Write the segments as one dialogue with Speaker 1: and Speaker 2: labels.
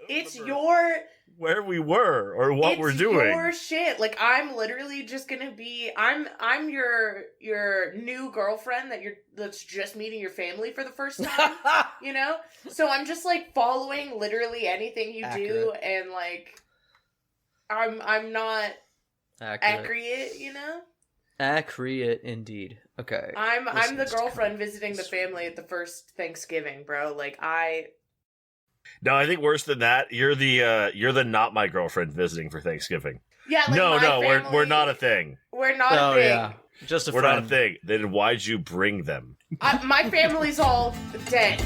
Speaker 1: It's your...
Speaker 2: Where we were or what we're doing.
Speaker 1: It's your shit. Like, I'm literally just gonna be... I'm your new girlfriend that's just meeting your family for the first time, you know? So I'm just, like, following literally anything you do, and, like, I'm not accurate, you know?
Speaker 3: Accurate, indeed. Okay.
Speaker 1: I'm the girlfriend visiting the family at the first Thanksgiving, bro. Like,
Speaker 2: No, I think worse than that. You're the not my girlfriend visiting for Thanksgiving.
Speaker 1: Yeah, like
Speaker 2: no,
Speaker 1: family,
Speaker 2: we're not a thing.
Speaker 1: We're not a thing.
Speaker 3: Yeah. Just a
Speaker 2: we're
Speaker 3: friend.
Speaker 2: not a thing. Then why'd you bring them?
Speaker 1: My family's all dead.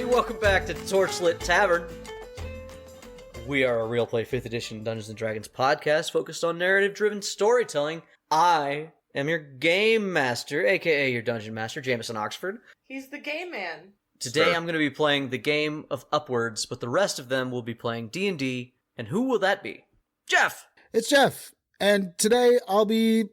Speaker 3: Welcome back to Torchlit Tavern. We are a real play 5th edition Dungeons & Dragons podcast focused on narrative-driven storytelling. I am your game master, aka your dungeon master, Jameson Oxford.
Speaker 1: He's the game man.
Speaker 3: Today I'm going to be playing the game of Upwards, but the rest of them will be playing D&D, and who will that be? Jeff!
Speaker 4: It's Jeff, and today I'll be,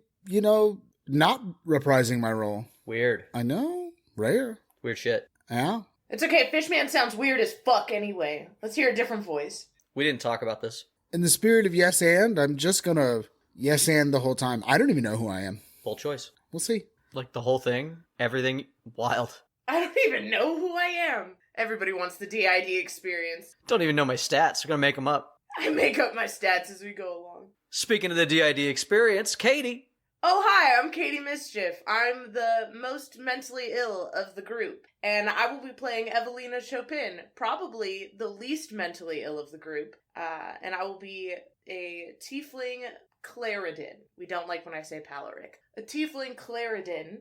Speaker 4: not reprising my role.
Speaker 3: Weird.
Speaker 4: I know, rare.
Speaker 3: Weird shit.
Speaker 4: Yeah?
Speaker 1: It's okay, Fishman sounds weird as fuck anyway. Let's hear a different voice.
Speaker 3: We didn't talk about this.
Speaker 4: In the spirit of yes and, I'm just gonna yes and the whole time. I don't even know who I am.
Speaker 3: Bold choice.
Speaker 4: We'll see.
Speaker 3: Like the whole thing, everything, wild.
Speaker 1: I don't even know who I am. Everybody wants the DID experience.
Speaker 3: Don't even know my stats. We're gonna make them up.
Speaker 1: I make up my stats as we go along.
Speaker 3: Speaking of the DID experience, Katie.
Speaker 1: Oh, hi, I'm Katie Mischief. I'm the most mentally ill of the group, and I will be playing Evalina Chopin, probably the least mentally ill of the group, and I will be a tiefling Claridin. We don't like when I say Palaric. A tiefling Claridin,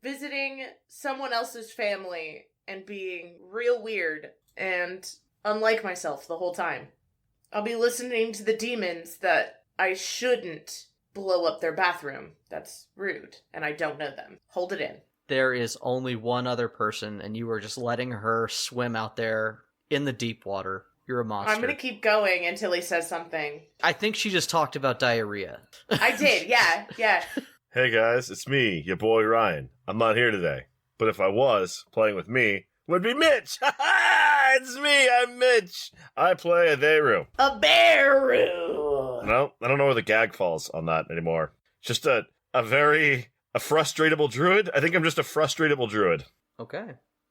Speaker 1: visiting someone else's family and being real weird and unlike myself the whole time. I'll be listening to the demons that I shouldn't blow up their bathroom. That's rude, and I don't know them. Hold it in.
Speaker 3: There is only one other person, and you are just letting her swim out there in the deep water. You're a monster.
Speaker 1: I'm gonna keep going until he says something.
Speaker 3: I think she just talked about diarrhea.
Speaker 1: I did, yeah.
Speaker 2: Hey guys, it's me, your boy Ryan. I'm not here today, but if I was, playing with me would be Mitch. It's me, I'm Mitch. I play Aderu.
Speaker 1: Aderu.
Speaker 2: No, I don't know where the gag falls on that anymore. Just a frustratable druid. I think I'm just a frustratable druid.
Speaker 3: Okay.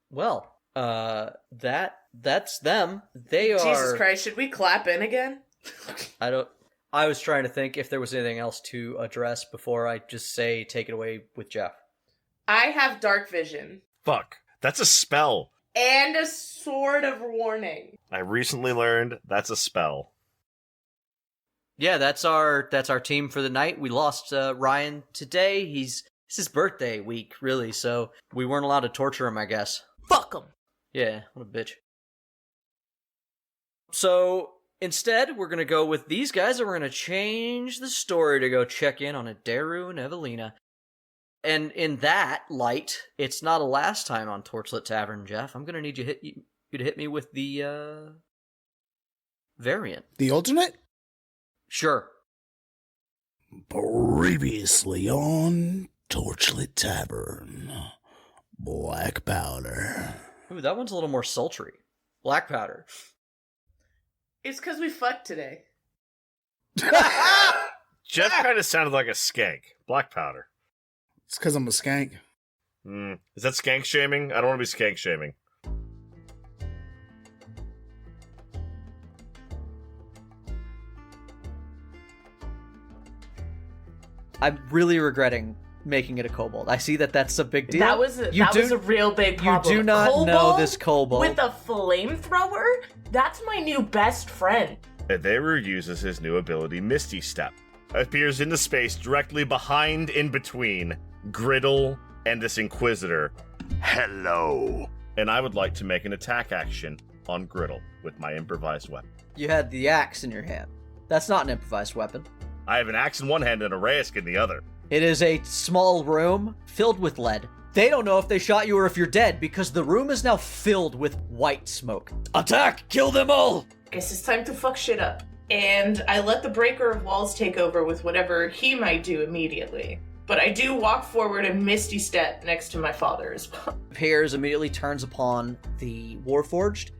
Speaker 3: Well, that's them. They are...
Speaker 1: Jesus Christ, should we clap in again?
Speaker 3: I was trying to think if there was anything else to address before I just say take it away with Jeff.
Speaker 1: I have dark vision.
Speaker 2: Fuck. That's a spell.
Speaker 1: And a sword of warning.
Speaker 2: I recently learned that's a spell.
Speaker 3: Yeah, that's our team for the night. We lost Ryan today. It's his birthday week, really, so we weren't allowed to torture him, I guess.
Speaker 1: Fuck him.
Speaker 3: Yeah, what a bitch. So, instead, we're going to go with these guys, and we're going to change the story to go check in on Aderu and Evalina. And in that light, it's not a last time on Torchlit Tavern, Jeff. I'm going to need you to hit me with the variant.
Speaker 4: The alternate?
Speaker 3: Sure.
Speaker 4: Previously on Torchlit Tavern, Blackpowder.
Speaker 3: Ooh, that one's a little more sultry. Blackpowder.
Speaker 1: It's because we fucked today.
Speaker 2: Jeff kind of sounded like a skank. Blackpowder.
Speaker 4: It's because I'm a skank.
Speaker 2: Is that skank shaming? I don't want to be skank shaming.
Speaker 3: I'm really regretting making it a kobold. I see that's a big deal.
Speaker 1: That was a real big problem.
Speaker 3: You do not
Speaker 1: kobold
Speaker 3: know this kobold.
Speaker 1: with a flamethrower? That's my new best friend.
Speaker 2: Aderu uses his new ability, Misty Step. Appears into space directly behind, in between, Griddle and this Inquisitor. Hello. And I would like to make an attack action on Griddle with my improvised weapon.
Speaker 3: You had the axe in your hand. That's not an improvised weapon.
Speaker 2: I have an axe in one hand and a raisk in the other.
Speaker 3: It is a small room filled with lead. They don't know if they shot you or if you're dead because the room is now filled with white smoke. Attack! Kill them all!
Speaker 1: Guess it's time to fuck shit up. And I let the breaker of walls take over with whatever he might do immediately. But I do walk forward and misty step next to my father as well.
Speaker 3: Piers immediately turns upon the Warforged,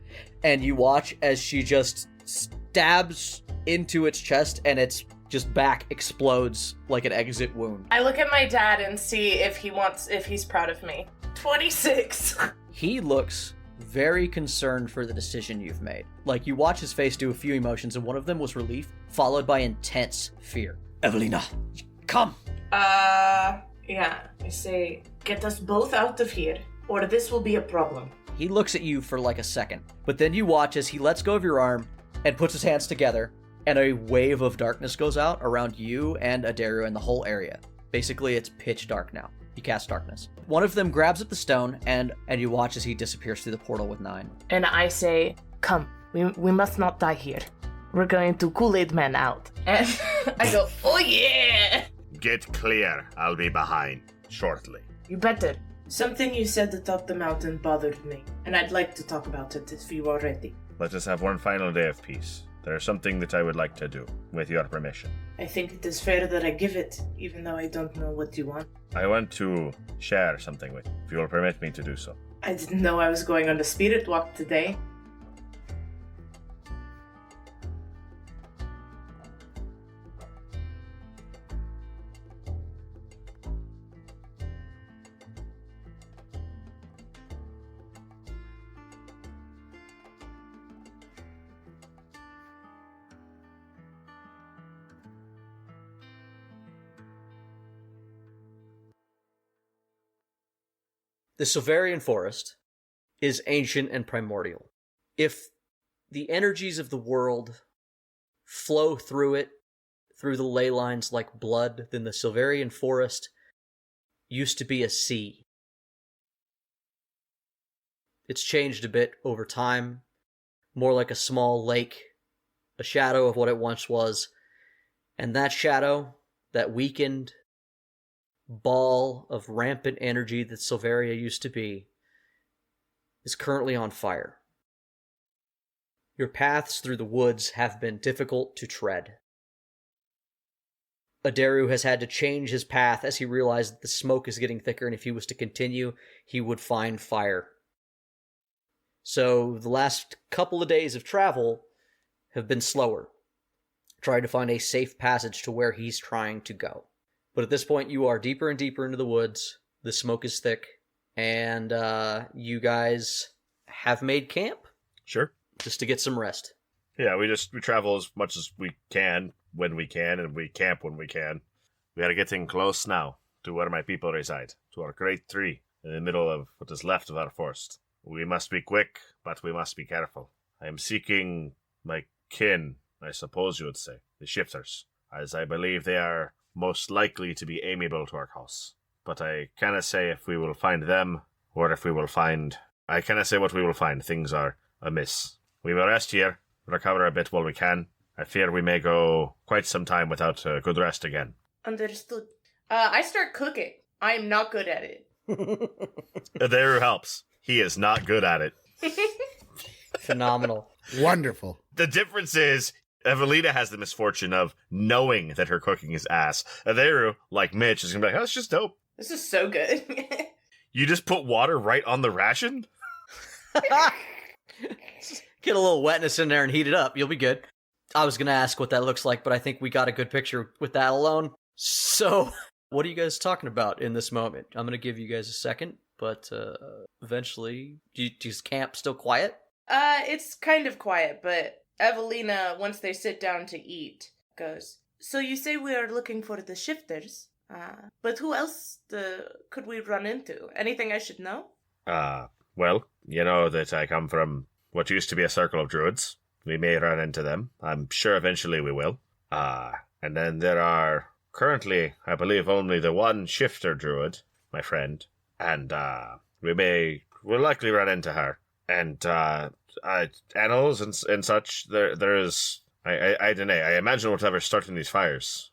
Speaker 3: and you watch as she just stabs into its chest and its just back explodes like an exit wound.
Speaker 1: I look at my dad and see if he's proud of me. 26.
Speaker 3: He looks very concerned for the decision you've made. Like, you watch his face do a few emotions, and one of them was relief, followed by intense fear. Evalina, come!
Speaker 1: Yeah. I say, get us both out of here, or this will be a problem.
Speaker 3: He looks at you for like a second, but then you watch as he lets go of your arm and puts his hands together, and a wave of darkness goes out around you and Aderu and the whole area. Basically, it's pitch dark now. You cast darkness. One of them grabs up the stone, and you watch as he disappears through the portal with 9.
Speaker 1: And I say, come, we must not die here. We're going to Kool-Aid Man out. And I go, oh yeah!
Speaker 2: Get clear. I'll be behind shortly.
Speaker 1: You better. Something you said atop the mountain bothered me, and I'd like to talk about it if you are ready.
Speaker 2: Let us have one final day of peace. There is something that I would like to do, with your permission.
Speaker 1: I think it is fair that I give it, even though I don't know what you want.
Speaker 2: I want to share something with you, if you will permit me to do so.
Speaker 1: I didn't know I was going on the spirit walk today.
Speaker 3: The Silverian forest is ancient and primordial. If the energies of the world flow through it, through the ley lines like blood, then the Silverian forest used to be a sea. It's changed a bit over time, more like a small lake, a shadow of what it once was, and that shadow, that weakened ball of rampant energy that Silveria used to be, is currently on fire. Your paths through the woods have been difficult to tread. Aderu has had to change his path as he realized that the smoke is getting thicker, and if he was to continue, he would find fire. So the last couple of days of travel have been slower, trying to find a safe passage to where he's trying to go. But at this point, you are deeper and deeper into the woods. The smoke is thick, and you guys have made camp.
Speaker 2: Sure.
Speaker 3: Just to get some rest.
Speaker 2: Yeah, we travel as much as we can when we can, and we camp when we can. We are getting close now to where my people reside, to our great tree in the middle of what is left of our forest. We must be quick, but we must be careful. I am seeking my kin, I suppose you would say, the shifters, as I believe they are most likely to be amiable to our cause. But I cannot say if we will find them, or if we will find... I cannot say what we will find. Things are amiss. We will rest here, recover a bit while we can. I fear we may go quite some time without a good rest again.
Speaker 1: Understood. I start cooking. I am not good at it.
Speaker 2: There helps. He is not good at it.
Speaker 3: Phenomenal.
Speaker 4: Wonderful.
Speaker 2: The difference is, Evalina has the misfortune of knowing that her cooking is ass. Aderu, like Mitch, is going to be like, oh, it's just dope.
Speaker 1: This is so good.
Speaker 2: You just put water right on the ration?
Speaker 3: Get a little wetness in there and heat it up. You'll be good. I was going to ask what that looks like, but I think we got a good picture with that alone. So, what are you guys talking about in this moment? I'm going to give you guys a second, but eventually, is camp still quiet?
Speaker 1: It's kind of quiet, but Evalina, once they sit down to eat, goes, so you say we are looking for the shifters, but who else could we run into? Anything I should know?
Speaker 2: Well, you know that I come from what used to be a circle of druids. We may run into them. I'm sure eventually we will. And then there are currently, I believe, only the one shifter druid, my friend, and we'll likely run into her. And animals and such. There is. I don't know. I imagine whatever's starting these fires.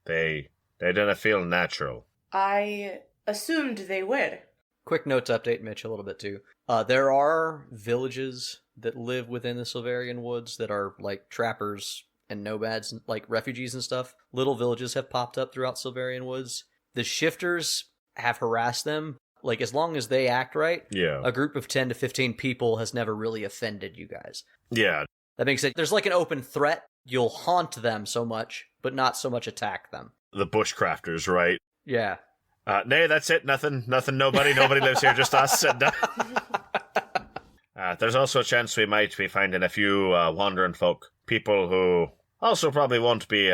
Speaker 2: They didn't feel natural.
Speaker 1: I assumed they were.
Speaker 3: Quick note to update Mitch a little bit too. There are villages that live within the Silverian woods that are like trappers and nomads, like refugees and stuff. Little villages have popped up throughout Silverian woods. The shifters have harassed them. Like, as long as they act right, a group of 10 to 15 people has never really offended you guys.
Speaker 2: Yeah.
Speaker 3: That makes it, there's like an open threat. You'll haunt them so much, but not so much attack them.
Speaker 2: The bushcrafters, right?
Speaker 3: Yeah.
Speaker 2: Nay, that's it. Nothing, nobody lives here, just us. And, there's also a chance we might be finding a few wandering folk. People who also probably won't be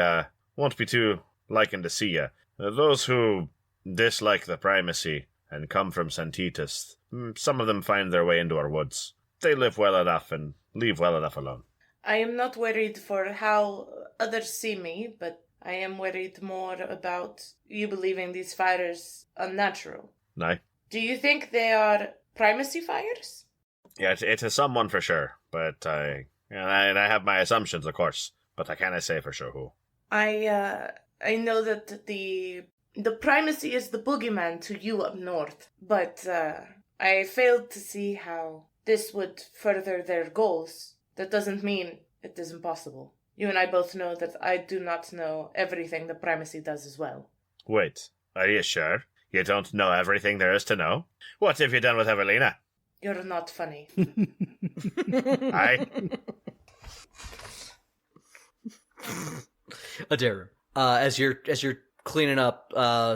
Speaker 2: too liking to see you. Those who dislike the primacy and come from Santos, some of them find their way into our woods. They live well enough and leave well enough alone.
Speaker 1: I am not worried for how others see me, but I am worried more about you believing these fires unnatural.
Speaker 2: Nay.
Speaker 1: Do you think they are primacy fires?
Speaker 2: Yeah, it is someone for sure, but I have my assumptions, of course, but I cannot say for sure who.
Speaker 1: I know that the primacy is the boogeyman to you up north, but I failed to see how this would further their goals. That doesn't mean it is impossible. You and I both know that I do not know everything the primacy does as well.
Speaker 2: Wait, are you sure? You don't know everything there is to know? What have you done with Evalina?
Speaker 1: You're not funny.
Speaker 2: Aye.
Speaker 3: Aderu, as you're cleaning up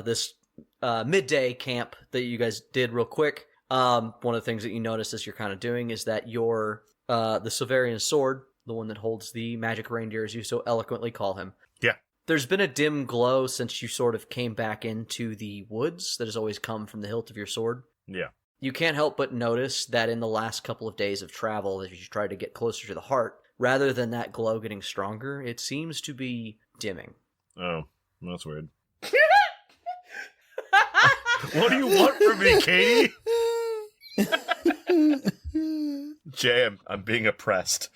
Speaker 3: this midday camp that you guys did real quick, one of the things that you notice as you're kind of doing is that your the Silverian sword, the one that holds the magic reindeer, as you so eloquently call him.
Speaker 2: Yeah.
Speaker 3: There's been a dim glow since you sort of came back into the woods that has always come from the hilt of your sword.
Speaker 2: Yeah.
Speaker 3: You can't help but notice that in the last couple of days of travel, as you try to get closer to the heart, rather than that glow getting stronger, it seems to be dimming.
Speaker 2: Oh, that's weird. What do you want from me, Katie? Jay, I'm being oppressed.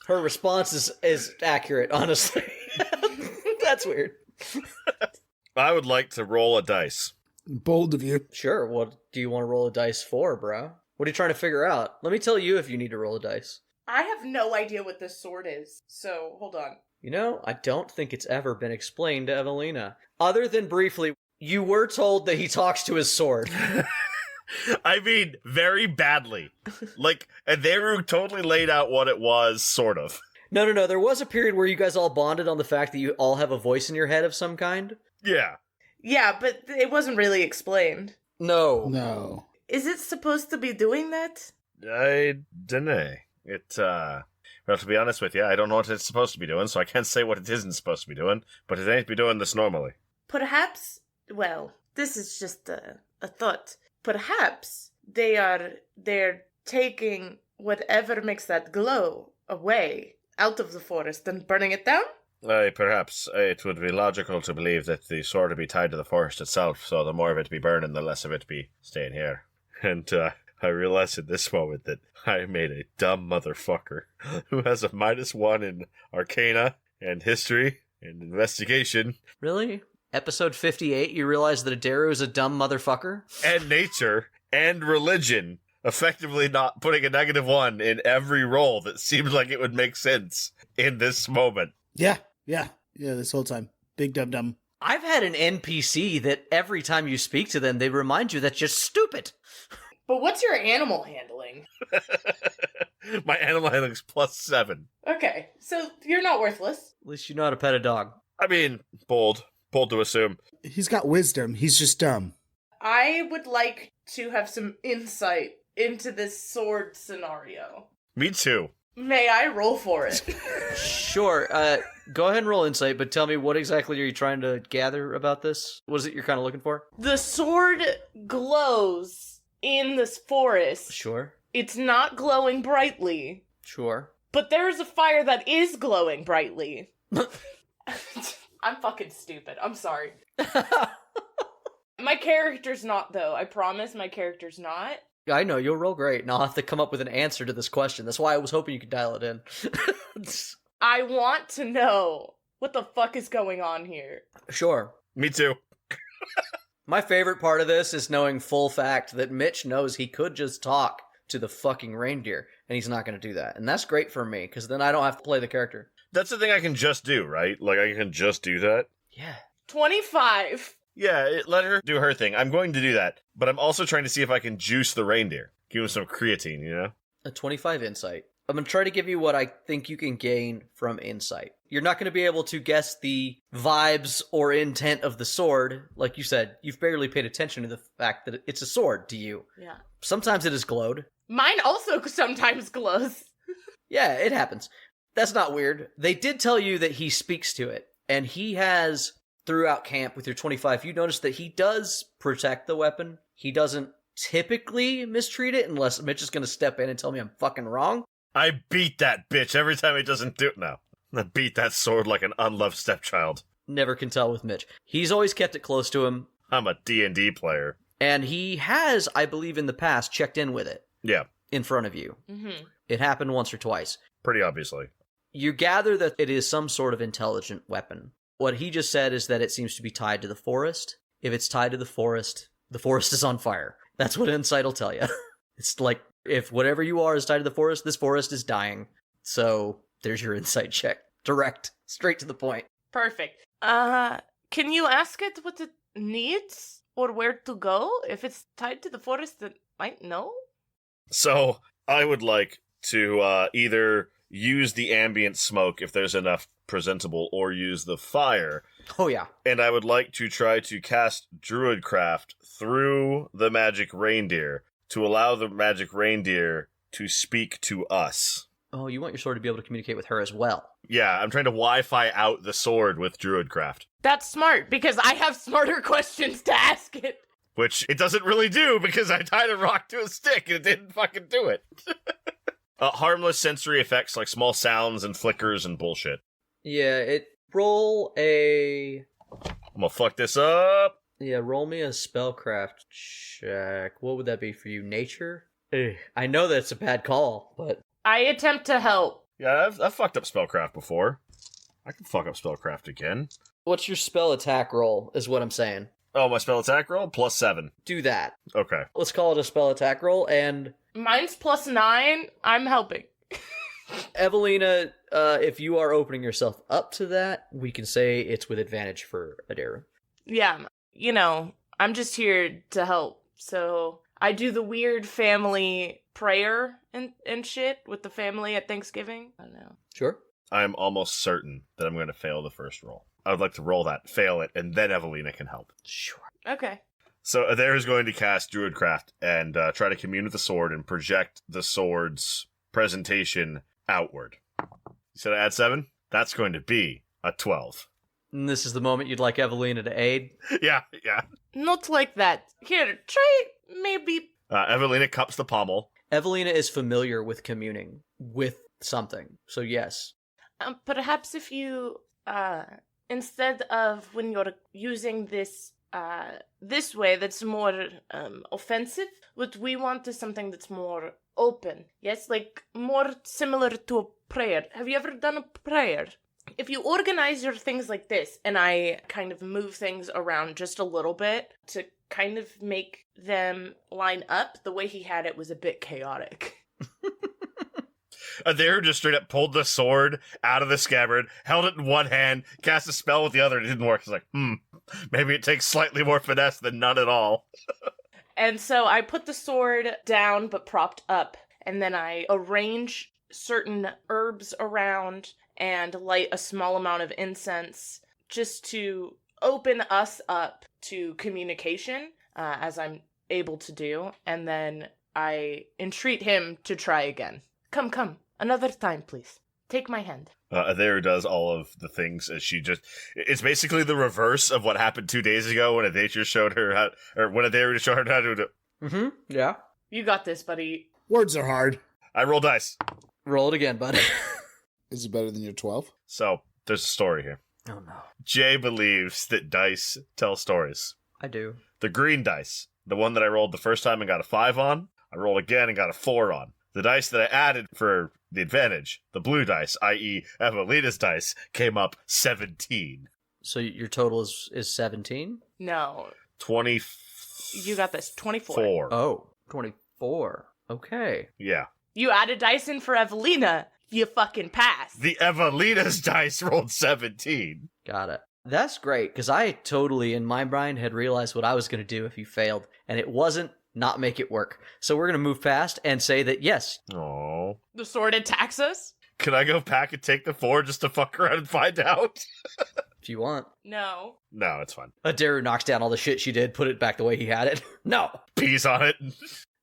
Speaker 3: Her response is accurate, honestly. That's weird.
Speaker 2: I would like to roll a dice.
Speaker 4: Bold of you.
Speaker 3: Sure, what do you want to roll a dice for, bro? What are you trying to figure out? Let me tell you if you need to roll a dice.
Speaker 1: I have no idea what this sword is, so hold on.
Speaker 3: You know, I don't think it's ever been explained to Evalina. Other than briefly, you were told that he talks to his sword.
Speaker 2: I mean, very badly. Like, Aderu totally laid out what it was, sort of.
Speaker 3: No. There was a period where you guys all bonded on the fact that you all have a voice in your head of some kind.
Speaker 2: Yeah.
Speaker 1: Yeah, but it wasn't really explained.
Speaker 3: No.
Speaker 1: Is it supposed to be doing that?
Speaker 2: I dunno. Well, to be honest with you, I don't know what it's supposed to be doing, so I can't say what it isn't supposed to be doing, but it ain't be doing this normally.
Speaker 1: Perhaps, well, this is just a thought. Perhaps they're taking whatever makes that glow away out of the forest and burning it down?
Speaker 2: Perhaps it would be logical to believe that the sword would be tied to the forest itself, so the more of it be burning, the less of it be staying here. And, I realized at this moment that I made a dumb motherfucker who has a -1 in Arcana and History and Investigation.
Speaker 3: Really? Episode 58, you realize that Aderu is a dumb motherfucker?
Speaker 2: And Nature and Religion, effectively not putting a -1 in every roll that seemed like it would make sense in this moment.
Speaker 4: Yeah, this whole time. Big dum-dum.
Speaker 3: I've had an NPC that every time you speak to them, they remind you that you're stupid.
Speaker 1: But what's your animal handling?
Speaker 2: My animal handling's +7.
Speaker 1: Okay, so you're not worthless.
Speaker 3: At least you know how to pet a dog.
Speaker 2: I mean, bold to assume.
Speaker 4: He's got wisdom. He's just dumb.
Speaker 1: I would like to have some insight into this sword scenario.
Speaker 2: Me too.
Speaker 1: May I roll for it?
Speaker 3: Sure. Go ahead and roll insight, but tell me what exactly are you trying to gather about this? What is it you're kind of looking for?
Speaker 1: The sword glows in this forest.
Speaker 3: Sure.
Speaker 1: It's not glowing brightly.
Speaker 3: Sure.
Speaker 1: But there's a fire that is glowing brightly. I'm fucking stupid. I'm sorry. My character's not, though. I promise my character's not.
Speaker 3: I know, you'll roll great, and I'll have to come up with an answer to this question. That's why I was hoping you could dial it in.
Speaker 1: I want to know what the fuck is going on here.
Speaker 3: Sure.
Speaker 2: Me too.
Speaker 3: My favorite part of this is knowing full fact that Mitch knows he could just talk to the fucking reindeer, and he's not going to do that. And that's great for me, because then I don't have to play the character.
Speaker 2: That's the thing I can just do, right? Like, I can just do that.
Speaker 3: Yeah.
Speaker 1: 25.
Speaker 2: Yeah, let her do her thing. I'm going to do that. But I'm also trying to see if I can juice the reindeer. Give him some creatine, you know?
Speaker 3: A 25 insight. I'm going to try to give you what I think you can gain from insight. You're not going to be able to guess the vibes or intent of the sword. Like you said, you've barely paid attention to the fact that it's a sword to you.
Speaker 1: Yeah.
Speaker 3: Sometimes it is glowed.
Speaker 1: Mine also sometimes glows.
Speaker 3: Yeah, it happens. That's not weird. They did tell you that he speaks to it. And he has, throughout camp with your 25, you notice that he does protect the weapon. He doesn't typically mistreat it unless Mitch is going to step in and tell me I'm fucking wrong.
Speaker 2: I beat that bitch every time he doesn't do it now. I beat that sword like an unloved stepchild.
Speaker 3: Never can tell with Mitch. He's always kept it close to him.
Speaker 2: I'm a D&D player.
Speaker 3: And he has, I believe in the past, checked in with it.
Speaker 2: Yeah.
Speaker 3: In front of you.
Speaker 1: Mm-hmm.
Speaker 3: It happened once or twice.
Speaker 2: Pretty obviously.
Speaker 3: You gather that it is some sort of intelligent weapon. What he just said is that it seems to be tied to the forest. If it's tied to the forest is on fire. That's what insight will tell you. It's like, if whatever you are is tied to the forest, this forest is dying. So, there's your insight check. Direct. Straight to the point.
Speaker 1: Perfect. Can you ask it what it needs? Or where to go? If it's tied to the forest, it might know?
Speaker 2: So, I would like to either use the ambient smoke if there's enough presentable, or use the fire.
Speaker 3: Oh, yeah.
Speaker 2: And I would like to try to cast Druidcraft through the magic reindeer to allow the magic reindeer to speak to us.
Speaker 3: Oh, you want your sword to be able to communicate with her as well.
Speaker 2: Yeah, I'm trying to Wi-Fi out the sword with Druidcraft.
Speaker 1: That's smart, because I have smarter questions to ask it.
Speaker 2: Which it doesn't really do, because I tied a rock to a stick and it didn't fucking do it. Harmless sensory effects like small sounds and flickers and bullshit.
Speaker 3: Yeah, roll a...
Speaker 2: I'm gonna fuck this up.
Speaker 3: Yeah, roll me a spellcraft check. What would that be for you? Nature? I know that's a bad call, but...
Speaker 1: I attempt to help.
Speaker 2: Yeah, I've fucked up spellcraft before. I can fuck up spellcraft again.
Speaker 3: What's your spell attack roll, is what I'm saying.
Speaker 2: Oh, my spell attack roll? +7.
Speaker 3: Do that.
Speaker 2: Okay.
Speaker 3: Let's call it a spell attack roll, and...
Speaker 1: Mine's +9. I'm helping.
Speaker 3: Evalina, if you are opening yourself up to that, we can say it's with advantage for Aderu.
Speaker 1: Yeah, I'm just here to help. So I do the weird family prayer and shit with the family at Thanksgiving. I don't know.
Speaker 3: Sure.
Speaker 2: I'm almost certain that I'm going to fail the first roll. I would like to roll that, fail it, and then Evalina can help.
Speaker 3: Sure.
Speaker 1: Okay.
Speaker 2: So Adair is going to cast Druidcraft and try to commune with the sword and project the sword's presentation outward. You said I add 7? That's going to be a 12.
Speaker 3: And this is the moment you'd like Evalina to aid?
Speaker 2: Yeah.
Speaker 1: Not like that. Here, try maybe...
Speaker 2: Evalina cups the pommel.
Speaker 3: Evalina is familiar with communing with something, so yes.
Speaker 1: Perhaps if you, instead of when you're using this way that's more offensive, what we want is something that's more open. Yes, like more similar to a prayer. Have you ever done a prayer? If you organize your things like this, and I kind of move things around just a little bit to kind of make them line up, the way he had it was a bit chaotic.
Speaker 2: Adair just straight up pulled the sword out of the scabbard, held it in one hand, cast a spell with the other, and it didn't work. He's like, maybe it takes slightly more finesse than none at all.
Speaker 1: And so I put the sword down but propped up, and then I arrange certain herbs around and light a small amount of incense just to open us up to communication, as I'm able to do, and then I entreat him to try again. Come, another time, please. Take my hand.
Speaker 2: Adair does all of the things as she just... It's basically the reverse of what happened 2 days ago when Adair showed her how... Or when Adair showed her how to do it.
Speaker 3: Mm-hmm, yeah.
Speaker 1: You got this, buddy.
Speaker 4: Words are hard.
Speaker 2: I roll dice.
Speaker 3: Roll it again, bud.
Speaker 4: Is it better than your 12?
Speaker 2: So, there's a story here.
Speaker 3: Oh, no.
Speaker 2: Jay believes that dice tell stories.
Speaker 3: I do.
Speaker 2: The green dice, the one that I rolled the first time and got a 5 on, I rolled again and got a 4 on. The dice that I added for the advantage, the blue dice, i.e. Evelina's dice, came up 17.
Speaker 3: So your total is 17?
Speaker 1: No.
Speaker 2: 20.
Speaker 1: You got this. 24.
Speaker 3: Oh, 24. Okay.
Speaker 2: Yeah.
Speaker 1: You added dice in for Evalina. You fucking passed.
Speaker 2: The Evelina's dice rolled 17.
Speaker 3: Got it. That's great, because I totally, in my mind, had realized what I was going to do if you failed, and it wasn't not make it work. So we're going to move past and say that, yes.
Speaker 2: Oh.
Speaker 1: The sword attacks us?
Speaker 2: Can I go back and take the 4 just to fuck around and find out?
Speaker 3: If you want.
Speaker 1: No.
Speaker 2: No, it's fine.
Speaker 3: Aderu knocks down all the shit she did, put it back the way he had it. No.
Speaker 2: Peas on it.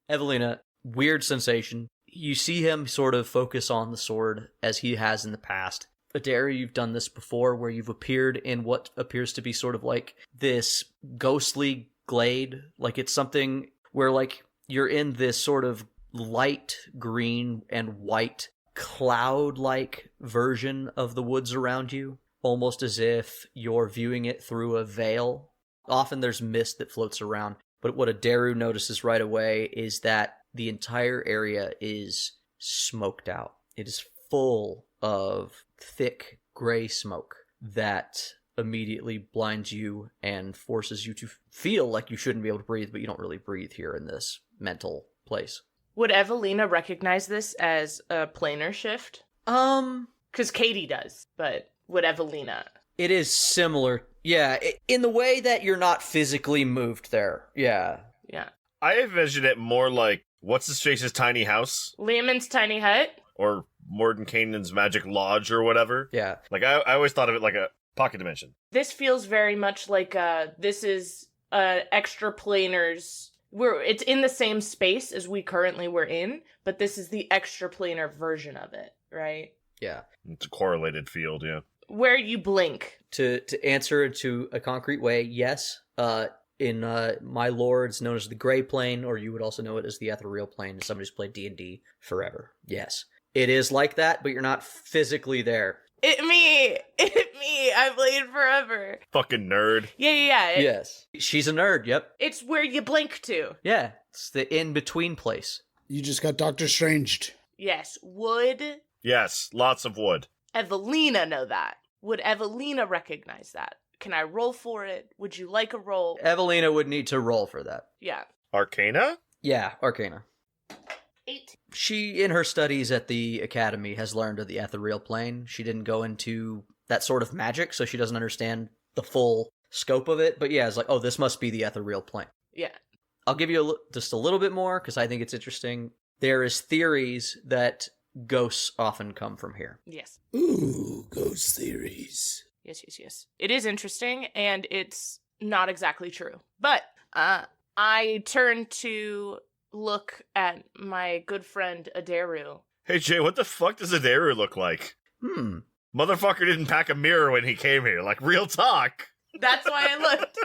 Speaker 3: Evelina, weird sensation. You see him sort of focus on the sword as he has in the past. Aderu, you've done this before where you've appeared in what appears to be sort of like this ghostly glade. Like it's something where like you're in this sort of light green and white cloud-like version of the woods around you, almost as if you're viewing it through a veil. Often there's mist that floats around, but what Aderu notices right away is that the entire area is smoked out. It is full of thick gray smoke that immediately blinds you and forces you to feel like you shouldn't be able to breathe, but you don't really breathe here in this mental place.
Speaker 1: Would Evalina recognize this as a planar shift? Because Katie does, but would Evalina?
Speaker 3: It is similar. Yeah, in the way that you're not physically moved there. Yeah.
Speaker 1: Yeah.
Speaker 2: I envision it more like, what's his face's tiny house?
Speaker 1: Leomund's tiny hut?
Speaker 2: Or Mordenkainen's magic lodge or whatever.
Speaker 3: Yeah.
Speaker 2: Like, I always thought of it like a pocket dimension.
Speaker 1: This feels very much like this is extra planars. It's in the same space as we currently were in, but this is the extra planar version of it, right?
Speaker 3: Yeah.
Speaker 2: It's a correlated field, yeah.
Speaker 1: Where you blink.
Speaker 3: To answer it to a concrete way, yes. In my lore, it's known as the Gray Plane, or you would also know it as the Ethereal Plane, as somebody who's played D&D forever. Yes. It is like that, but you're not physically there.
Speaker 1: Me! I played forever.
Speaker 2: Fucking nerd.
Speaker 1: Yeah.
Speaker 3: Yes. She's a nerd, yep.
Speaker 1: It's where you blink to.
Speaker 3: Yeah. It's the in-between place.
Speaker 4: You just got Doctor Stranged.
Speaker 1: Yes. Would
Speaker 2: Yes, lots of wood.
Speaker 1: Evalina know that? Would Evalina recognize that? Can I roll for it? Would you like a roll?
Speaker 3: Evelina would need to roll for that.
Speaker 1: Yeah.
Speaker 2: Arcana?
Speaker 3: Yeah, Arcana.
Speaker 1: 8.
Speaker 3: She, in her studies at the academy, has learned of the ethereal plane. She didn't go into that sort of magic, so she doesn't understand the full scope of it. But yeah, it's like, oh, this must be the ethereal plane.
Speaker 1: Yeah.
Speaker 3: I'll give you just a little bit more, because I think it's interesting. There is theories that ghosts often come from here.
Speaker 1: Yes.
Speaker 4: Ooh, ghost theories.
Speaker 1: Yes. It is interesting, and it's not exactly true. But I turn to look at my good friend Aderu.
Speaker 2: Hey, Jay, what the fuck does Aderu look like? Motherfucker didn't pack a mirror when he came here. Like, real talk.
Speaker 1: That's why I looked.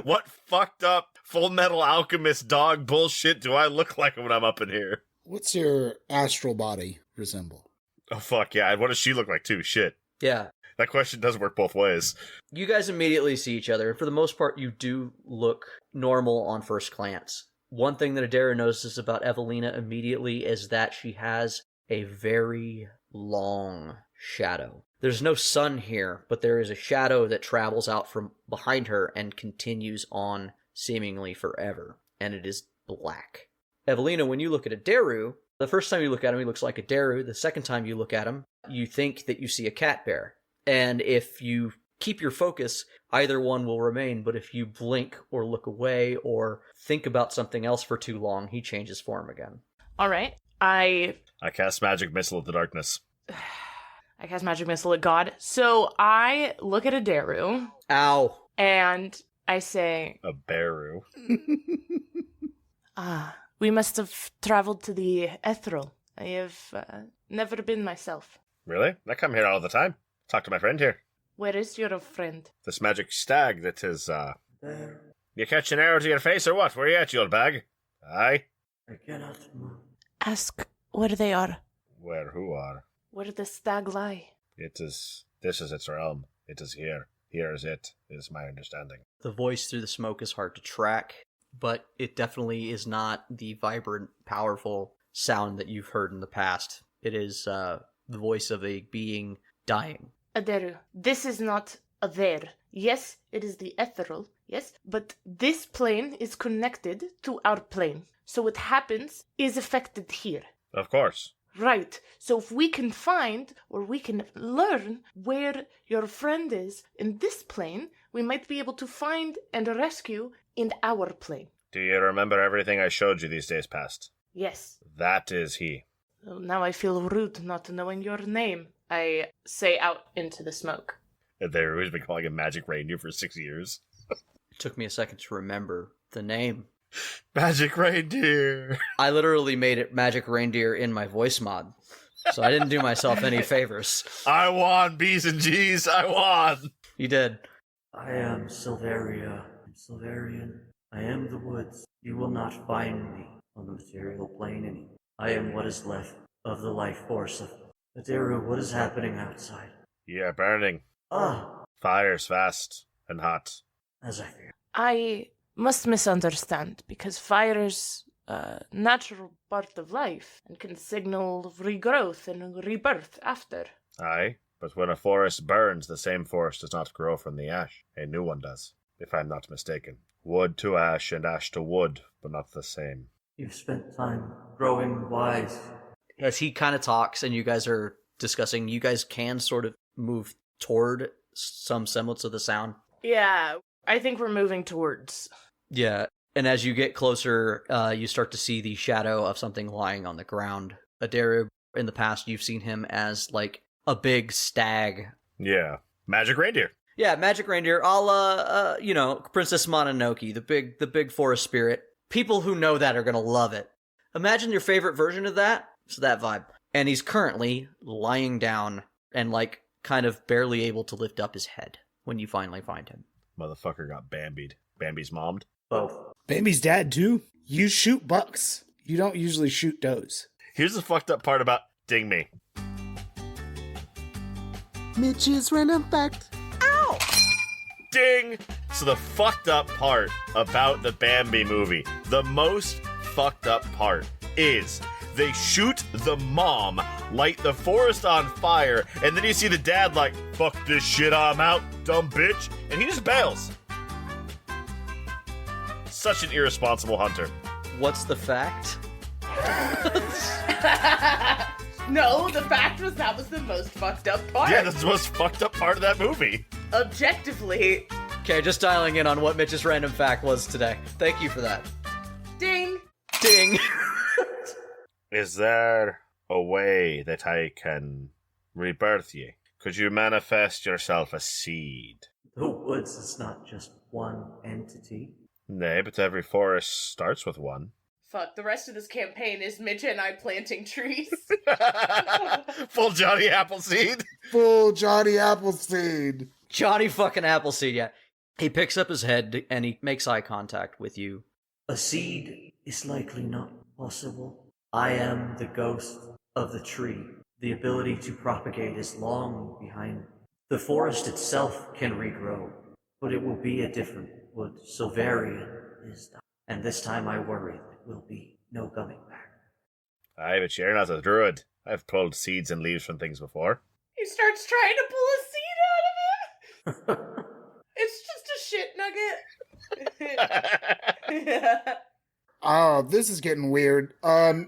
Speaker 2: What fucked up Full Metal Alchemist dog bullshit do I look like when I'm up in here?
Speaker 4: What's your astral body resemble?
Speaker 2: Oh, fuck yeah. And what does she look like, too? Shit.
Speaker 3: Yeah.
Speaker 2: That question does work both ways.
Speaker 3: You guys immediately see each other, and for the most part, you do look normal on first glance. One thing that Aderu notices about Evalina immediately is that she has a very long shadow. There's no sun here, but there is a shadow that travels out from behind her and continues on seemingly forever, and it is black. Evalina, when you look at Aderu, the first time you look at him, he looks like Aderu. The second time you look at him, you think that you see a cat bear. And if you keep your focus, either one will remain, but if you blink or look away or think about something else for too long, he changes form again.
Speaker 1: All right. I
Speaker 2: cast Magic Missile at the darkness.
Speaker 1: I cast Magic Missile at God. So I look at Aderu.
Speaker 3: Ow.
Speaker 1: And I say,
Speaker 2: A Beru.
Speaker 1: we must have traveled to the Ethereal. I have never been myself.
Speaker 2: Really? I come here all the time. Talk to my friend here.
Speaker 1: Where is your friend?
Speaker 2: This magic stag that is, You catch an arrow to your face or what? Where you at, you old bag? Aye?
Speaker 3: I cannot move.
Speaker 1: Ask where they are.
Speaker 2: Where who are?
Speaker 1: Where the stag lie.
Speaker 2: This is its realm. It is here. Here is it, is my understanding.
Speaker 3: The voice through the smoke is hard to track. but it definitely is not the vibrant, powerful sound that you've heard in the past. It is the voice of a being dying.
Speaker 5: Aderu, this is not a there. Yes, it is the ethereal, yes, but this plane is connected to our plane. So what happens is affected here.
Speaker 2: Of course.
Speaker 5: Right. So if we can find, or we can learn where your friend is in this plane, we might be able to find and rescue in our plane.
Speaker 2: Do you remember everything I showed you these days past?
Speaker 5: Yes.
Speaker 2: That is he.
Speaker 5: Oh, now I feel rude not knowing your name. I say out into the smoke.
Speaker 2: They've been calling him Magic Reindeer for 6 years.
Speaker 3: It took me a second to remember the name.
Speaker 2: Magic Reindeer!
Speaker 3: I literally made it Magic Reindeer in my voice mod, so I didn't do myself any favors.
Speaker 2: I won, B's and G's, I won!
Speaker 3: You did.
Speaker 6: I am Silveria. I'm Silverian. I am the woods. You will not find me on the material plane anymore. I am what is left of the life force of Aderu. What is happening outside?
Speaker 2: Yeah, burning.
Speaker 6: Ah,
Speaker 2: Fire's fast and hot.
Speaker 6: as I feared.
Speaker 5: I must misunderstand, because fire is a natural part of life and can signal regrowth and rebirth after.
Speaker 2: Aye, but when a forest burns, the same forest does not grow from the ash. A new one does, if I'm not mistaken. Wood to ash and ash to wood, but not the same.
Speaker 6: You've spent time growing wise.
Speaker 3: As he kind of talks and you guys are discussing, you guys can sort of move toward some semblance of the sound.
Speaker 5: Yeah, I think we're moving towards.
Speaker 3: Yeah, and as you get closer, you start to see the shadow of something lying on the ground. Aderu, in the past, you've seen him as, like, a big stag.
Speaker 2: Yeah, Magic Reindeer.
Speaker 3: Yeah, Magic Reindeer, a la, Princess Mononoke, the big forest spirit. People who know that are gonna love it. Imagine your favorite version of that. It's that vibe. And he's currently lying down and, like, kind of barely able to lift up his head when you finally find him.
Speaker 2: Motherfucker got Bambied. Bambi's mommed.
Speaker 6: Both.
Speaker 4: Bambi's dad, too. You shoot bucks. You don't usually shoot does.
Speaker 2: Here's the fucked up part about Ding Me.
Speaker 4: Mitch's random fact.
Speaker 2: Ding! So the fucked up part about the Bambi movie, the most fucked up part is they shoot the mom, light the forest on fire, and then you see the dad like, fuck this shit, I'm out, dumb bitch, and he just bails. Such an irresponsible hunter.
Speaker 3: What's the fact?
Speaker 1: No, the fact was that was the most fucked up part.
Speaker 2: Yeah, that's the most fucked up part of that movie.
Speaker 1: Objectively.
Speaker 3: Okay, just dialing in on what Mitch's random fact was today. Thank you for that.
Speaker 1: Ding.
Speaker 3: Ding!
Speaker 2: Is there a way that I can rebirth ye? Could you manifest yourself a seed?
Speaker 6: The woods is not just one entity.
Speaker 2: Nay, but every forest starts with one.
Speaker 1: Fuck, the rest of this campaign is Mitch and I planting trees.
Speaker 2: Full Johnny Appleseed.
Speaker 4: Full Johnny Appleseed.
Speaker 3: Johnny fucking Appleseed, yeah. He picks up his head and he makes eye contact with you.
Speaker 6: A seed is likely not possible. I am the ghost of the tree. The ability to propagate is long behind me. The forest itself can regrow, but it will be a different wood. Silverian is done. And this time I worry there will be no coming back.
Speaker 2: Aye, but you're not a druid. I've pulled seeds and leaves from things before.
Speaker 1: He starts trying to pull a seed out of him. It's just a shit nugget.
Speaker 4: Oh, this is getting weird.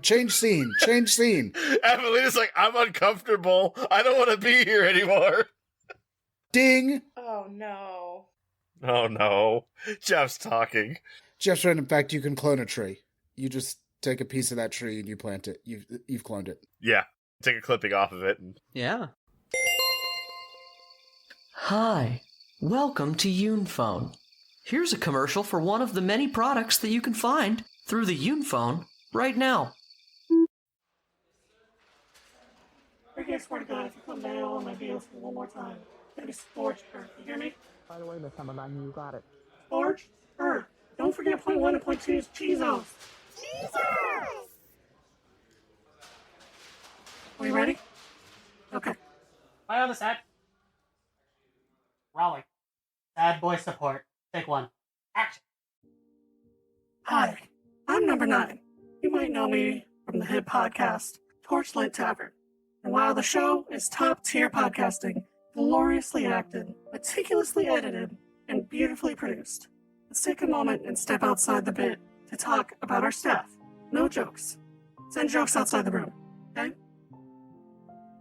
Speaker 4: Change scene. Change scene.
Speaker 2: Evelina's like, I'm uncomfortable. I don't want to be here anymore.
Speaker 4: Ding.
Speaker 1: Oh no.
Speaker 2: Oh no. Jeff's talking.
Speaker 4: Jeff's random fact, you can clone a tree. You just take a piece of that tree and you plant it. You've cloned it.
Speaker 2: Yeah. Take a clipping off of it. And...
Speaker 3: Yeah.
Speaker 7: Hi, welcome to Unphone. Here's a commercial for one of the many products that you can find through the Unphone right now.
Speaker 8: I swear to God, if you come down on my deals for one more time, it's gonna be scorched earth. You hear me?
Speaker 9: By the way, Miss Hammerman, you got it.
Speaker 8: Scorched earth. Don't forget point 1 and point 2 is Cheezos. Are you ready? Okay.
Speaker 10: Play on the set. Rolling. Bad boy support. Take one. Action.
Speaker 8: Hi, I'm number 9. You might know me from the hit podcast, Torchlit Tavern. And while the show is top-tier podcasting, gloriously acted, meticulously edited, and beautifully produced, let's take a moment and step outside the bit to talk about our staff. No jokes. Send jokes outside the room, okay?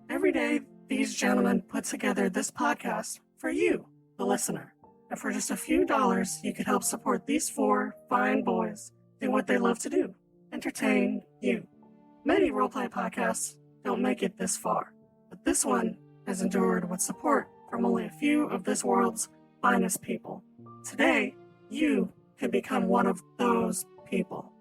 Speaker 8: Every day, these gentlemen put together this podcast for you, the listener. And for just a few dollars, you could help support these 4 fine boys do what they love to do, entertain you. Many roleplay podcasts don't make it this far, but this one has endured with support from only a few of this world's finest people. Today, you could become one of those people.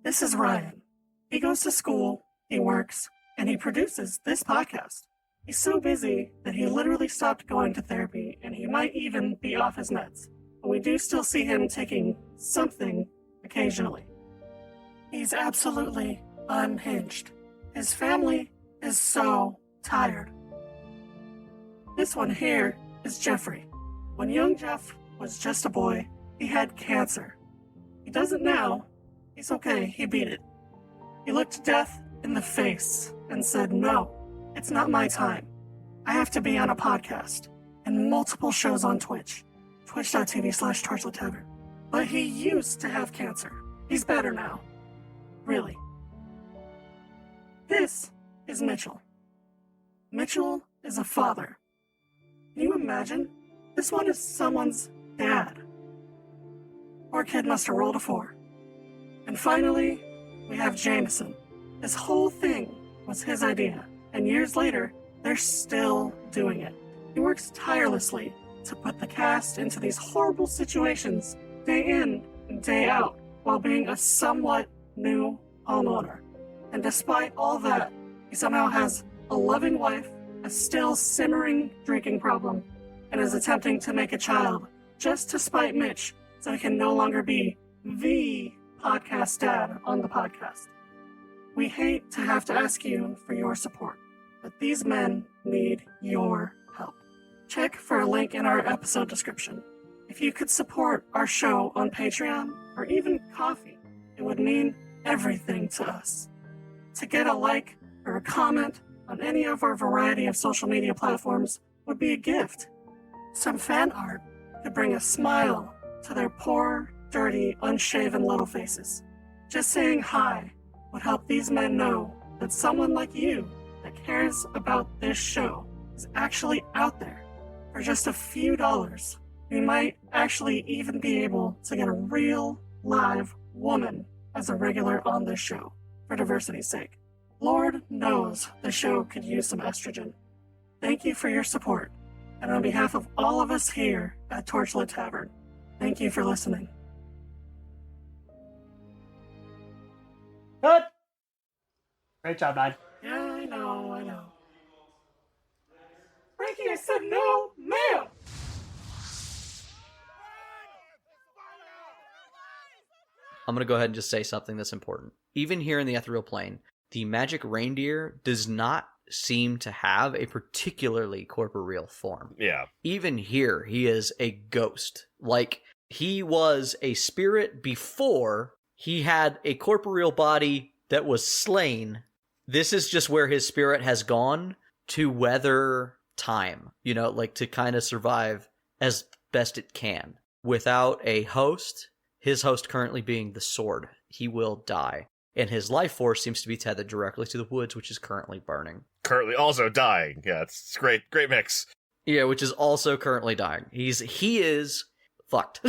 Speaker 8: This is Ryan. He goes to school, he works, and he produces this podcast. He's so busy that he literally stopped going to therapy, and he might even be off his meds. But we do still see him taking something occasionally. He's absolutely unhinged. His family is so tired. This one here is Jeffrey. When young Jeff was just a boy, he had cancer. He doesn't now. He's okay, he beat it. He looked death in the face and said, "No, it's not my time. I have to be on a podcast and multiple shows on Twitch. Twitch.tv/Torchlit Tavern. But he used to have cancer. He's better now. Really." This is Mitchell. Mitchell is a father. Can you imagine? This one is someone's dad. Poor kid must have rolled a 4. And finally, we have Jameson. This whole thing was his idea, and years later, they're still doing it. He works tirelessly to put the cast into these horrible situations day in and day out while being a somewhat new homeowner. And despite all that, he somehow has a loving wife, a still simmering drinking problem, and is attempting to make a child just to spite Mitch so he can no longer be the podcast dad on the podcast. We hate to have to ask you for your support, but these men need your help. Check for a link in our episode description. If you could support our show on Patreon or even Coffee, it would mean everything to us. To get a like or a comment on any of our variety of social media platforms would be a gift. Some fan art could bring a smile to their poor, dirty, unshaven little faces. Just saying hi would help these men know that someone like you that cares about this show is actually out there. For just a few dollars, we might actually even be able to get a real, live woman as a regular on this show, for diversity's sake. Lord knows the show could use some estrogen. Thank you for your support, and on behalf of all of us here at Torchlit Tavern, thank you for listening.
Speaker 10: Good. Great job, Nine.
Speaker 8: Yeah, I know. Frankie, I said no, ma'am!
Speaker 3: I'm going to go ahead and just say something that's important. Even here in the ethereal plane, the magic reindeer does not seem to have a particularly corporeal form.
Speaker 2: Yeah.
Speaker 3: Even here, he is a ghost. Like, he was a spirit before he had a corporeal body that was slain. This is just where his spirit has gone to weather time, like to kind of survive as best it can. Without a host, his host currently being the sword, he will die. And his life force seems to be tethered directly to the woods, which is currently burning.
Speaker 2: Currently also dying. Yeah, it's great mix.
Speaker 3: Yeah, which is also currently dying. He is fucked.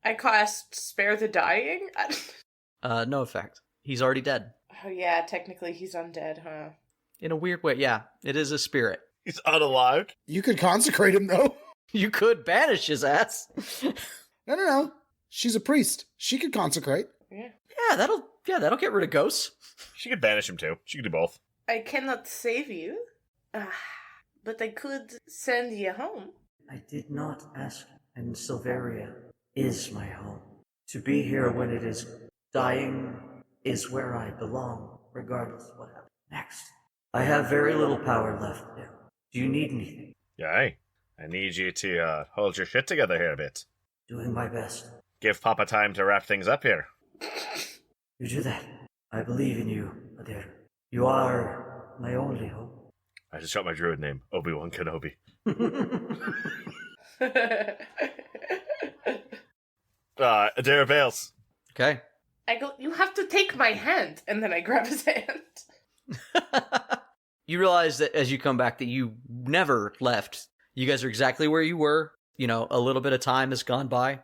Speaker 1: I cast Spare the Dying?
Speaker 3: No effect. He's already dead.
Speaker 1: Oh yeah, technically he's undead, huh?
Speaker 3: In a weird way, yeah. It is a spirit.
Speaker 2: He's unalive.
Speaker 4: You could consecrate him, though.
Speaker 3: You could banish his ass.
Speaker 4: No. She's a priest. She could consecrate.
Speaker 3: Yeah, that'll get rid of ghosts.
Speaker 2: She could banish him too. She could do both.
Speaker 1: I cannot save you, but I could send you home.
Speaker 6: I did not ask, and Silveria is my home. To be here when it is dying is where I belong, regardless of what happens next. I have very little power left now. Do you need anything?
Speaker 2: Yeah, I need you to hold your shit together here a bit.
Speaker 6: Doing my best.
Speaker 2: Give Papa time to wrap things up here.
Speaker 6: You do that. I believe in you, Aderu. You are my only hope.
Speaker 2: I just got my druid name, Obi-Wan Kenobi. Aderu bails.
Speaker 3: Okay.
Speaker 1: I go, you have to take my hand. And then I grab his hand.
Speaker 3: You realize that as you come back that you never left. You guys are exactly where you were. You know, a little bit of time has gone by.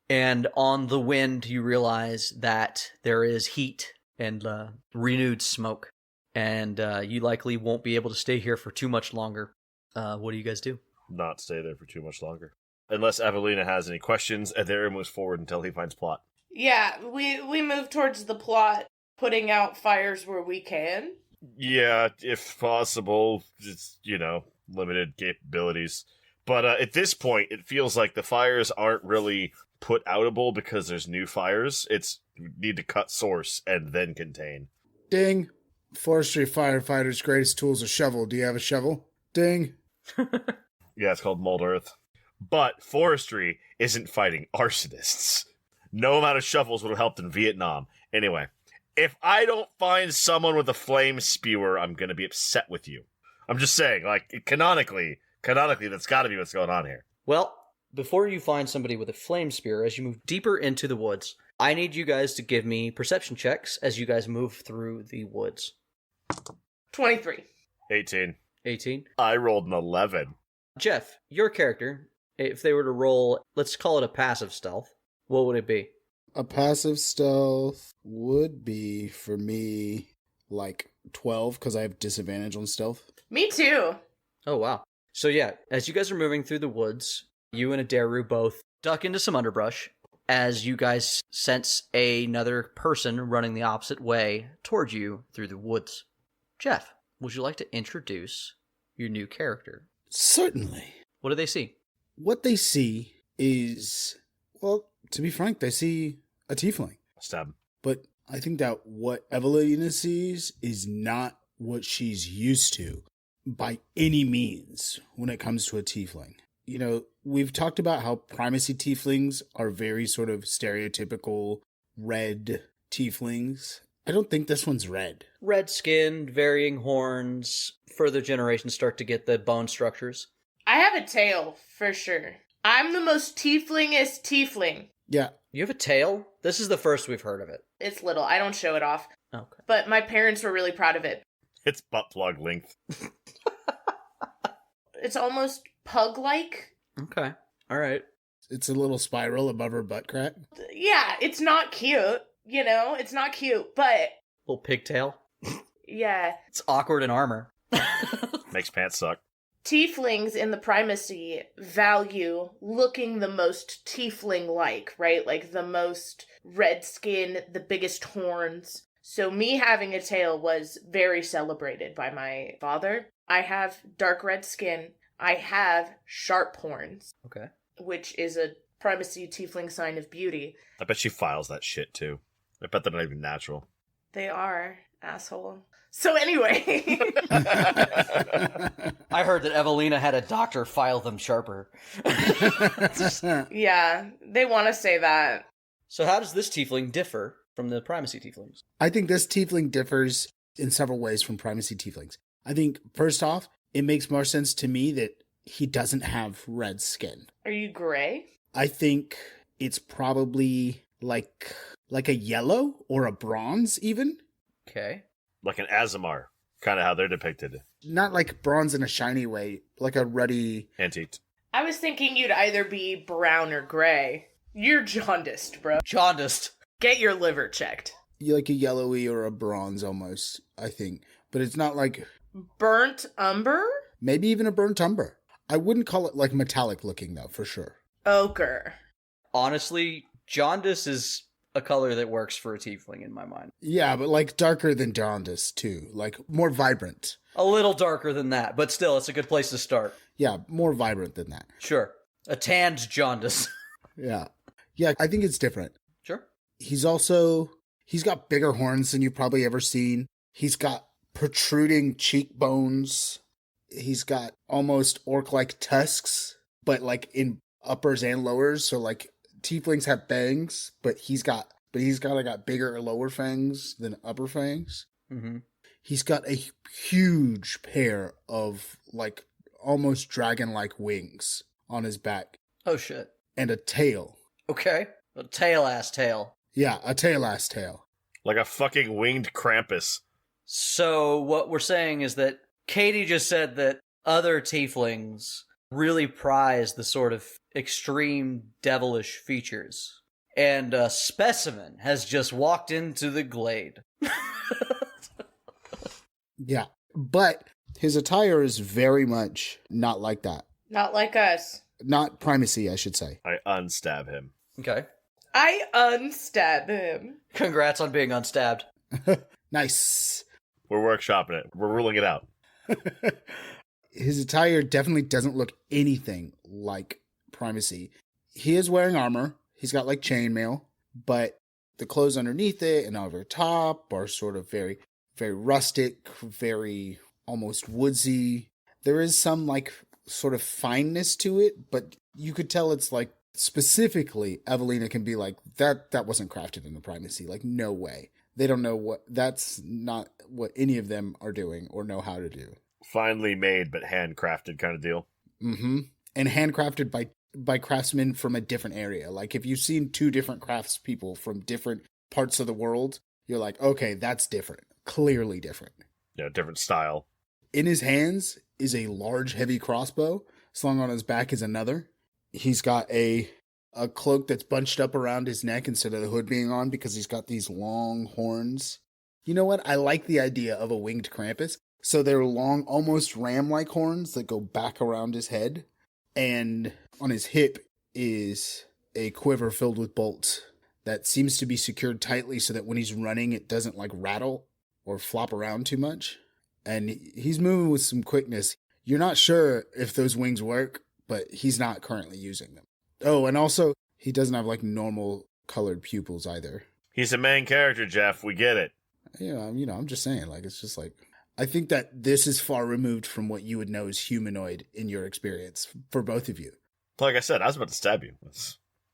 Speaker 3: And on the wind, you realize that there is heat and renewed smoke. And you likely won't be able to stay here for too much longer. What do you guys do?
Speaker 2: Not stay there for too much longer. Unless Evalina has any questions, Aderu moves forward until he finds plot.
Speaker 1: Yeah, we move towards the plot, putting out fires where we can.
Speaker 2: Yeah, if possible. It's, limited capabilities. But at this point, it feels like the fires aren't really put outable because there's new fires. It's you need to cut source and then contain.
Speaker 4: Ding. Forestry firefighter's greatest tool is a shovel. Do you have a shovel? Ding.
Speaker 2: Yeah, it's called Mold Earth. But forestry isn't fighting arsonists. No amount of shovels would have helped in Vietnam. Anyway, if I don't find someone with a flame spewer, I'm going to be upset with you. I'm just saying, canonically, that's got to be what's going on here.
Speaker 3: Well, before you find somebody with a flame spear, as you move deeper into the woods, I need you guys to give me perception checks as you guys move through the woods.
Speaker 1: 23.
Speaker 2: 18.
Speaker 3: 18.
Speaker 2: I rolled an 11.
Speaker 3: Jeff, your character, if they were to roll, let's call it a passive stealth, what would it be?
Speaker 4: A passive stealth would be, for me, 12, because I have disadvantage on stealth.
Speaker 1: Me too.
Speaker 3: Oh, wow. So yeah, as you guys are moving through the woods, you and Aderu both duck into some underbrush as you guys sense another person running the opposite way towards you through the woods. Jeff, would you like to introduce your new character?
Speaker 4: Certainly.
Speaker 3: What do they see?
Speaker 4: What they see is, well, to be frank, they see a tiefling.
Speaker 2: Stab.
Speaker 4: But I think that what Evalina sees is not what she's used to by any means when it comes to a tiefling. We've talked about how primacy tieflings are very sort of stereotypical red tieflings. I don't think this one's red.
Speaker 3: Red-skinned, varying horns. Further generations start to get the bone structures.
Speaker 1: I have a tail, for sure. I'm the most tieflingest tiefling.
Speaker 4: Yeah.
Speaker 3: You have a tail? This is the first we've heard of it.
Speaker 1: It's little. I don't show it off.
Speaker 3: Okay.
Speaker 1: But my parents were really proud of it.
Speaker 2: It's butt plug length.
Speaker 1: It's almost pug-like.
Speaker 3: Okay. All right.
Speaker 4: It's a little spiral above her butt crack.
Speaker 1: Yeah, it's not cute. It's not cute, but...
Speaker 3: Little pigtail.
Speaker 1: Yeah.
Speaker 3: It's awkward in armor.
Speaker 2: Makes pants suck.
Speaker 1: Tieflings in the primacy value looking the most tiefling-like, right? Like the most red skin, the biggest horns. So me having a tail was very celebrated by my father. I have dark red skin. I have sharp horns.
Speaker 3: Okay.
Speaker 1: Which is a primacy tiefling sign of beauty.
Speaker 2: I bet she files that shit too. I bet they're not even natural.
Speaker 1: They are, asshole. So anyway.
Speaker 3: I heard that Evalina had a doctor file them sharper.
Speaker 1: Yeah, they want to say that.
Speaker 3: So how does this tiefling differ from the primacy tieflings?
Speaker 4: I think this tiefling differs in several ways from primacy tieflings. I think, first off, it makes more sense to me that he doesn't have red skin.
Speaker 1: Are you gray?
Speaker 4: I think it's probably like a yellow or a bronze even.
Speaker 3: Okay.
Speaker 2: Like an Azamar, kind of how they're depicted.
Speaker 4: Not like bronze in a shiny way, like a ruddy...
Speaker 2: Antique.
Speaker 1: I was thinking you'd either be brown or gray. You're jaundiced, bro.
Speaker 3: Jaundiced.
Speaker 1: Get your liver checked.
Speaker 4: Like a yellowy or a bronze almost, I think. But it's not like...
Speaker 1: Burnt umber?
Speaker 4: Maybe even a burnt umber. I wouldn't call it like metallic looking though, for sure.
Speaker 1: Ochre.
Speaker 3: Honestly, jaundice is a color that works for a tiefling in my mind.
Speaker 4: Yeah, but like darker than jaundice too. Like more vibrant.
Speaker 3: A little darker than that, but still, it's a good place to start.
Speaker 4: Yeah, more vibrant than that.
Speaker 3: Sure. A tanned jaundice.
Speaker 4: Yeah. Yeah, I think it's different.
Speaker 3: Sure.
Speaker 4: He's got bigger horns than you've probably ever seen. He's got protruding cheekbones. He's got almost orc-like tusks but like in uppers and lowers. So like tieflings have fangs, but he's got bigger or lower fangs than upper fangs.
Speaker 3: Mm-hmm.
Speaker 4: He's got a huge pair of like almost dragon-like wings on his back.
Speaker 3: Oh shit.
Speaker 4: And a tail.
Speaker 3: Okay. A tail-ass tail.
Speaker 4: Yeah, a tail-ass tail.
Speaker 2: Like a fucking winged Krampus.
Speaker 3: So what we're saying is that Katie just said that other tieflings really prize the sort of extreme devilish features. And a specimen has just walked into the glade.
Speaker 4: Yeah, but his attire is very much not like that.
Speaker 1: Not like us.
Speaker 4: Not primacy, I should say.
Speaker 2: I unstab him.
Speaker 3: Okay.
Speaker 1: I unstab him.
Speaker 3: Congrats on being unstabbed.
Speaker 4: Nice.
Speaker 2: We're workshopping it. We're ruling it out.
Speaker 4: His attire definitely doesn't look anything like primacy. He is wearing armor. He's got like chainmail, but the clothes underneath it and over top are sort of very, very rustic, very almost woodsy. There is some like sort of fineness to it, but you could tell it's like specifically Evalina can be like, that wasn't crafted in the primacy. Like, no way. They don't know that's not what any of them are doing or know how to do.
Speaker 2: Finely made, but handcrafted kind of deal.
Speaker 4: Mm-hmm. And handcrafted by craftsmen from a different area. Like, if you've seen two different craftspeople from different parts of the world, you're like, okay, that's different. Clearly different.
Speaker 2: Yeah, different style.
Speaker 4: In his hands is a large, heavy crossbow. Slung on his back is another. He's got a cloak that's bunched up around his neck instead of the hood being on because he's got these long horns. You know what? I like the idea of a winged Krampus. So they're long, almost ram-like horns that go back around his head. And on his hip is a quiver filled with bolts that seems to be secured tightly so that when he's running, it doesn't like rattle or flop around too much. And he's moving with some quickness. You're not sure if those wings work, but he's not currently using them. Oh, and also, he doesn't have like normal colored pupils either.
Speaker 2: He's a main character, Jeff. We get it.
Speaker 4: I'm just saying, like, it's just like, I think that this is far removed from what you would know as humanoid in your experience for both of you.
Speaker 2: Like I said, I was about to stab you.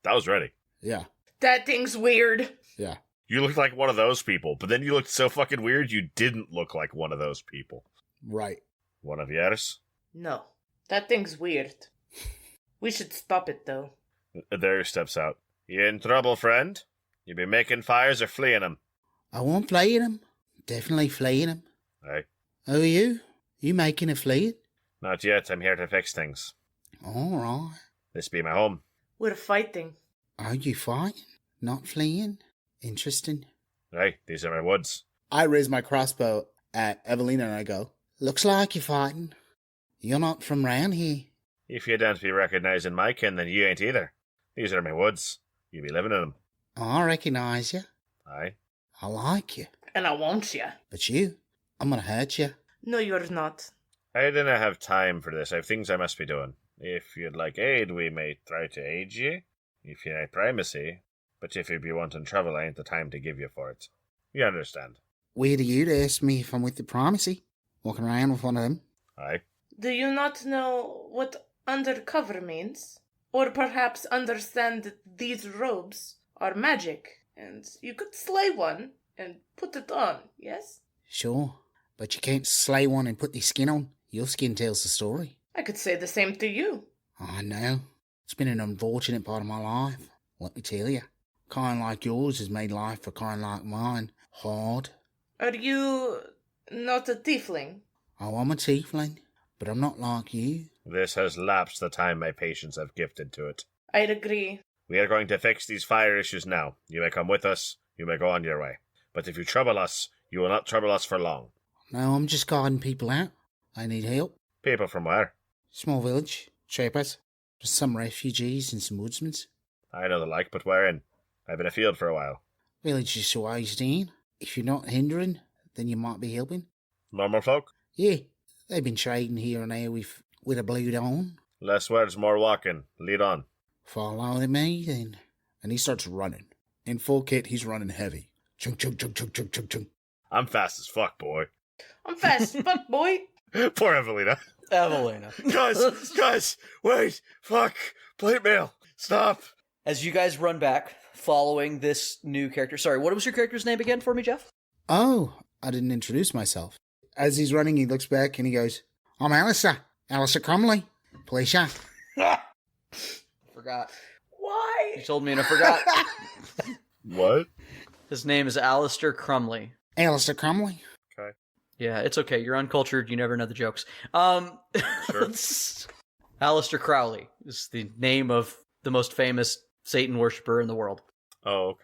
Speaker 2: That was ready.
Speaker 4: Yeah.
Speaker 1: That thing's weird.
Speaker 4: Yeah.
Speaker 2: You looked like one of those people, but then you looked so fucking weird you didn't look like one of those people.
Speaker 4: Right.
Speaker 2: One of yours?
Speaker 1: No. That thing's weird. We should stop it, though.
Speaker 2: There steps out. You in trouble, friend? You be making fires or fleeing them?
Speaker 11: I won't fleeing them. Definitely fleeing them.
Speaker 2: Aye.
Speaker 11: Who are you? You making a fleet?
Speaker 2: Not yet. I'm here to fix things.
Speaker 11: All right.
Speaker 2: This be my home.
Speaker 1: We're fighting.
Speaker 11: Are you fighting? Not fleeing? Interesting.
Speaker 2: Aye, these are my woods.
Speaker 4: I raise my crossbow at Evalina and I go,
Speaker 11: looks like you're fighting. You're not from round here.
Speaker 2: If you don't be recognizing my kin, then you ain't either. These are my woods. You be living in them.
Speaker 11: I recognize you.
Speaker 2: Aye.
Speaker 11: I like you.
Speaker 1: And I want you.
Speaker 11: But you, I'm gonna hurt you.
Speaker 1: No, you're not.
Speaker 2: I didn't have time for this. I have things I must be doing. If you'd like aid, we may try to aid ye. If you need primacy. But if you be wanting trouble, I ain't the time to give you for it. You understand?
Speaker 11: Weird of you to ask me if I'm with the primacy. Walking around with one of them.
Speaker 2: Aye.
Speaker 1: Do you not know what undercover means? Or perhaps understand that these robes are magic, and you could slay one and put it on, yes?
Speaker 11: Sure, but you can't slay one and put their skin on. Your skin tells the story.
Speaker 1: I could say the same to you.
Speaker 11: I know. It's been an unfortunate part of my life, let me tell you. Kind like yours has made life for kind like mine hard.
Speaker 1: Are you not a tiefling?
Speaker 11: Oh, I'm a tiefling, but I'm not like you.
Speaker 2: This has lapsed the time my patients have gifted to it.
Speaker 1: I'd agree.
Speaker 2: We are going to fix these fire issues now. You may come with us. You may go on your way. But if you trouble us, you will not trouble us for long.
Speaker 11: No, I'm just guiding people out. They need help.
Speaker 2: People from where?
Speaker 11: Small village. Trappers. Just some refugees and some woodsmen.
Speaker 2: I know the like, but wherein? I've been afield for a while.
Speaker 11: Village is a ways down. If you're not hindering, then you might be helping.
Speaker 2: Normal folk?
Speaker 11: Yeah, they've been trading here and there with a blue on.
Speaker 2: Less words, more walking. Lead on.
Speaker 11: Follow me, then.
Speaker 4: And he starts running. In full kit, he's running heavy. Chunk, chunk, chunk, chunk, chunk, chunk, chunk.
Speaker 2: I'm fast as fuck, boy.
Speaker 1: I'm fast as fuck, boy.
Speaker 2: Poor Evalina.
Speaker 3: Evalina.
Speaker 2: Guys, wait, fuck, plate mail, stop.
Speaker 3: As you guys run back, following this new character. Sorry, what was your character's name again for me, Jeff?
Speaker 11: Oh, I didn't introduce myself. As he's running, he looks back and he goes, I'm Alistair Crumley. Pleasure.
Speaker 3: Forgot.
Speaker 1: Why?
Speaker 3: You told me and I forgot.
Speaker 2: What?
Speaker 3: His name is Alistair Crumley.
Speaker 11: Alistair Crumley.
Speaker 2: Okay.
Speaker 3: Yeah, it's okay. You're uncultured. You never know the jokes.
Speaker 2: Sure.
Speaker 3: Alistair Crowley is the name of the most famous Satan worshiper in the world.
Speaker 2: Oh,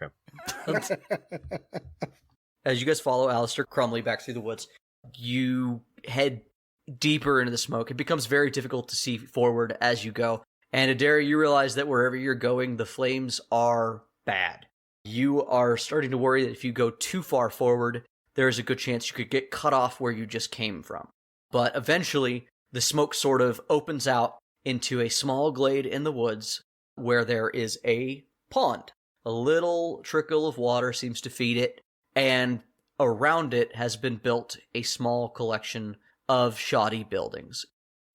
Speaker 2: okay.
Speaker 3: As you guys follow Alistair Crumley back through the woods, you head deeper into the smoke. It becomes very difficult to see forward as you go. And Aderu, you realize that wherever you're going, the flames are bad. You are starting to worry that if you go too far forward, there is a good chance you could get cut off where you just came from. But eventually, the smoke sort of opens out into a small glade in the woods where there is a pond. A little trickle of water seems to feed it, and around it has been built a small collection of shoddy buildings.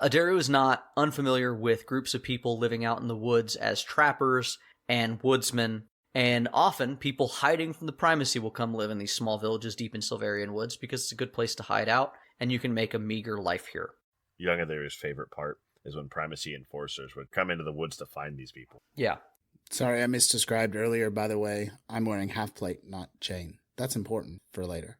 Speaker 3: Aderu is not unfamiliar with groups of people living out in the woods as trappers and woodsmen, and often people hiding from the primacy will come live in these small villages deep in Silverian woods because it's a good place to hide out, and you can make a meager life here.
Speaker 2: Young Aderu's favorite part is when primacy enforcers would come into the woods to find these people.
Speaker 3: Yeah.
Speaker 11: Sorry, I misdescribed earlier, by the way. I'm wearing half plate, not chain. That's important for later.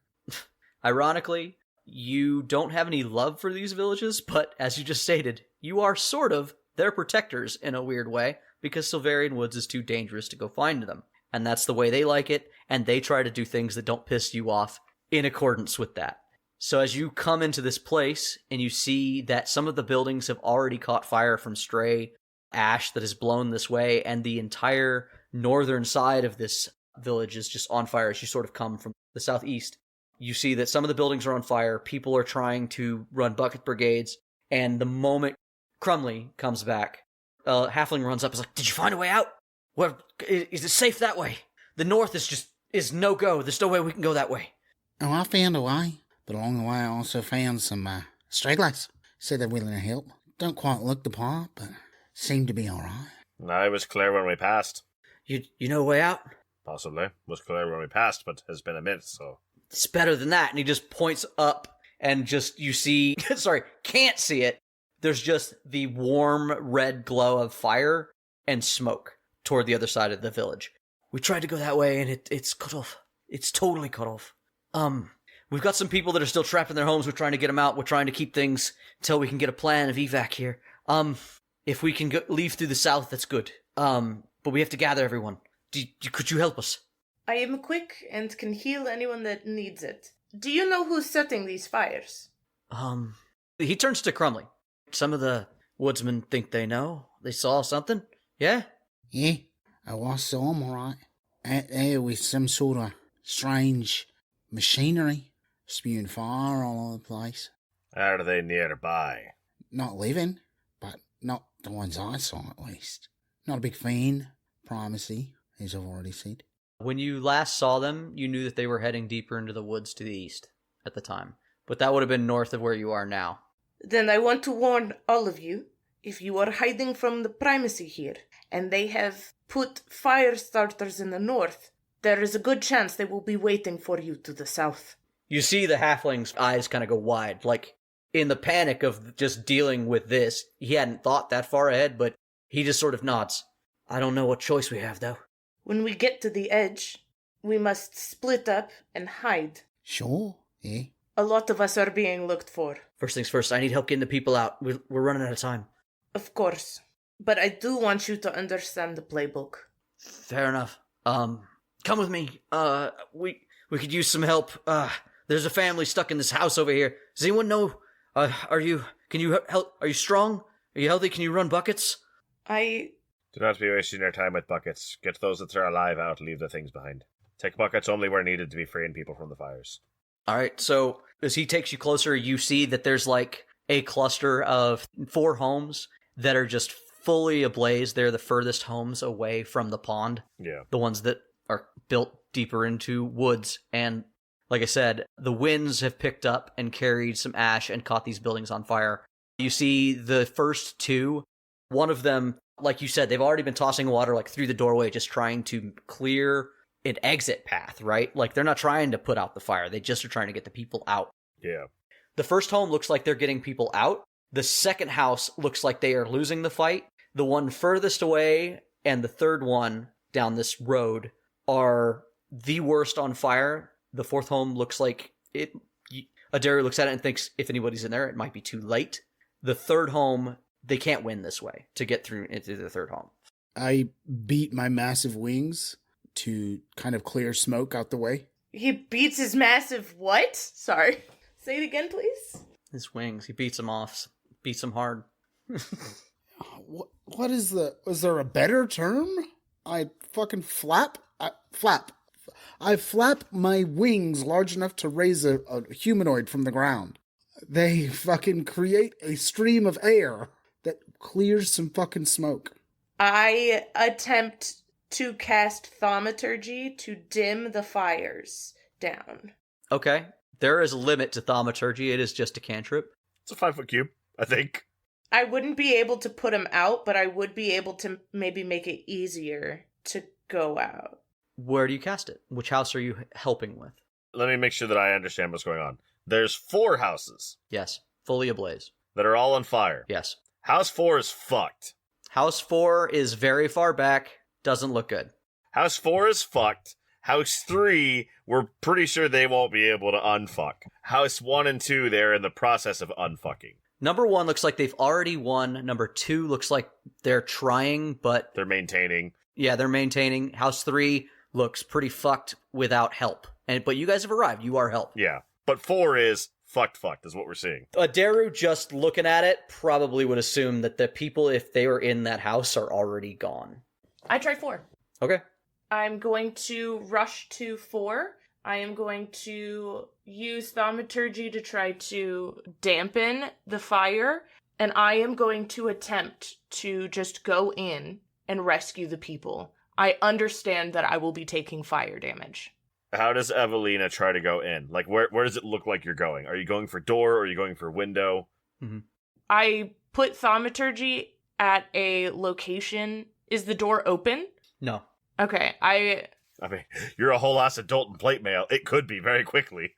Speaker 3: Ironically, you don't have any love for these villages, but as you just stated, you are sort of their protectors in a weird way, because Silverian woods is too dangerous to go find them. And that's the way they like it, and they try to do things that don't piss you off in accordance with that. So as you come into this place, and you see that some of the buildings have already caught fire from stray ash that has blown this way, and the entire northern side of this village is just on fire as you sort of come from the southeast. You see that some of the buildings are on fire, people are trying to run bucket brigades, and the moment Crumley comes back, Halfling runs up and is like, "Did you find a way out? Well, is it safe that way? The north is no-go. There's no way we can go that way."
Speaker 11: Oh, I found a way. But along the way, I also found some stragglers. Said they're willing to help. Don't quite look the part, but seem to be all right.
Speaker 2: I was clear when we passed.
Speaker 3: You know a way out?
Speaker 2: Possibly. Was clear when we passed, but has been a minute, so...
Speaker 3: It's better than that. And he just points up and just, you see... sorry, can't see it. There's just the warm red glow of fire and smoke toward the other side of the village. We tried to go that way, and it's cut off. It's totally cut off. We've got some people that are still trapped in their homes. We're trying to get them out. We're trying to keep things until we can get a plan of evac here. If we can leave through the south, that's good. But we have to gather everyone. Could you help us?
Speaker 1: I am quick and can heal anyone that needs it. Do you know who's setting these fires?
Speaker 3: He turns to Crumley. Some of the woodsmen think they know. They saw something. Yeah?
Speaker 11: Yeah, I saw them all right. Out there with some sort of strange machinery. Spewing fire all over the place.
Speaker 2: Are they nearby?
Speaker 11: Not living, but not the ones I saw at least. Not a big fan. Primacy, as I've already said.
Speaker 3: When you last saw them, you knew that they were heading deeper into the woods to the east at the time. But that would have been north of where you are now.
Speaker 1: Then I want to warn all of you, if you are hiding from the primacy here, and they have put fire starters in the north, there is a good chance they will be waiting for you to the south.
Speaker 3: You see the halfling's eyes kind of go wide, like in the panic of just dealing with this. He hadn't thought that far ahead, but he just sort of nods. I don't know what choice we have, though.
Speaker 1: When we get to the edge, we must split up and hide.
Speaker 11: Sure, yeah.
Speaker 1: A lot of us are being looked for.
Speaker 3: First things first, I need help getting the people out. We're running out of time.
Speaker 1: Of course. But I do want you to understand the playbook.
Speaker 3: Fair enough. Come with me. We could use some help. There's a family stuck in this house over here. Does anyone know? Can you help? Are you strong? Are you healthy? Can you run buckets?
Speaker 2: Do not be wasting your time with buckets. Get those that are alive out, leave the things behind. Take buckets only where needed to be freeing people from the fires.
Speaker 3: Alright, so as he takes you closer, you see that there's like a cluster of 4 homes that are just fully ablaze. They're the furthest homes away from the pond.
Speaker 2: Yeah.
Speaker 3: The ones that are built deeper into woods. And like I said, the winds have picked up and carried some ash and caught these buildings on fire. You see the first two, one of them, like you said, they've already been tossing water like through the doorway, just trying to clear an exit path, right? Like they're not trying to put out the fire. They just are trying to get the people out.
Speaker 2: Yeah.
Speaker 3: The first home looks like they're getting people out. The second house looks like they are losing the fight. The one furthest away and the third one down this road are the worst on fire. The fourth home looks like it. Aderu looks at it and thinks if anybody's in there, it might be too late. The third home, they can't win this way to get through into the third home.
Speaker 4: I beat my massive wings to kind of clear smoke out the way.
Speaker 1: He beats his massive what? Sorry. Say it again, please.
Speaker 3: His wings. He beats them off. Beats them hard.
Speaker 4: What is is there a better term? I fucking flap. I flap my wings large enough to raise a humanoid from the ground. They fucking create a stream of air that clears some fucking smoke.
Speaker 1: I attempt to cast thaumaturgy to dim the fires down.
Speaker 3: Okay. There is a limit to thaumaturgy. It is just a cantrip.
Speaker 2: It's a 5-foot cube, I think.
Speaker 1: I wouldn't be able to put him out, but I would be able to maybe make it easier to go out.
Speaker 3: Where do you cast it? Which house are you helping with?
Speaker 2: Let me make sure that I understand what's going on. There's 4 houses.
Speaker 3: Yes. Fully ablaze.
Speaker 2: That are all on fire.
Speaker 3: Yes.
Speaker 2: House 4 is fucked.
Speaker 3: House 4 is very far back. Doesn't look good.
Speaker 2: House 4 is fucked. House 3, we're pretty sure they won't be able to unfuck. House 1 and 2, they're in the process of unfucking.
Speaker 3: Number 1 looks like they've already won. Number 2 looks like they're trying, but...
Speaker 2: They're maintaining.
Speaker 3: Yeah, they're maintaining. House 3 looks pretty fucked without help. But you guys have arrived. You are help.
Speaker 2: Yeah. But 4 is fucked is what we're seeing.
Speaker 3: Aderu, just looking at it, probably would assume that the people, if they were in that house, are already gone.
Speaker 1: I try 4.
Speaker 3: Okay.
Speaker 1: I'm going to rush to 4. I am going to use thaumaturgy to try to dampen the fire. And I am going to attempt to just go in and rescue the people. I understand that I will be taking fire damage.
Speaker 2: How does Evalina try to go in? Like, where does it look like you're going? Are you going for door or are you going for window?
Speaker 3: Mm-hmm.
Speaker 1: I put thaumaturgy at a location. Is the door open?
Speaker 3: No.
Speaker 1: Okay,
Speaker 2: I mean, you're a whole ass adult in plate mail. It could be very quickly.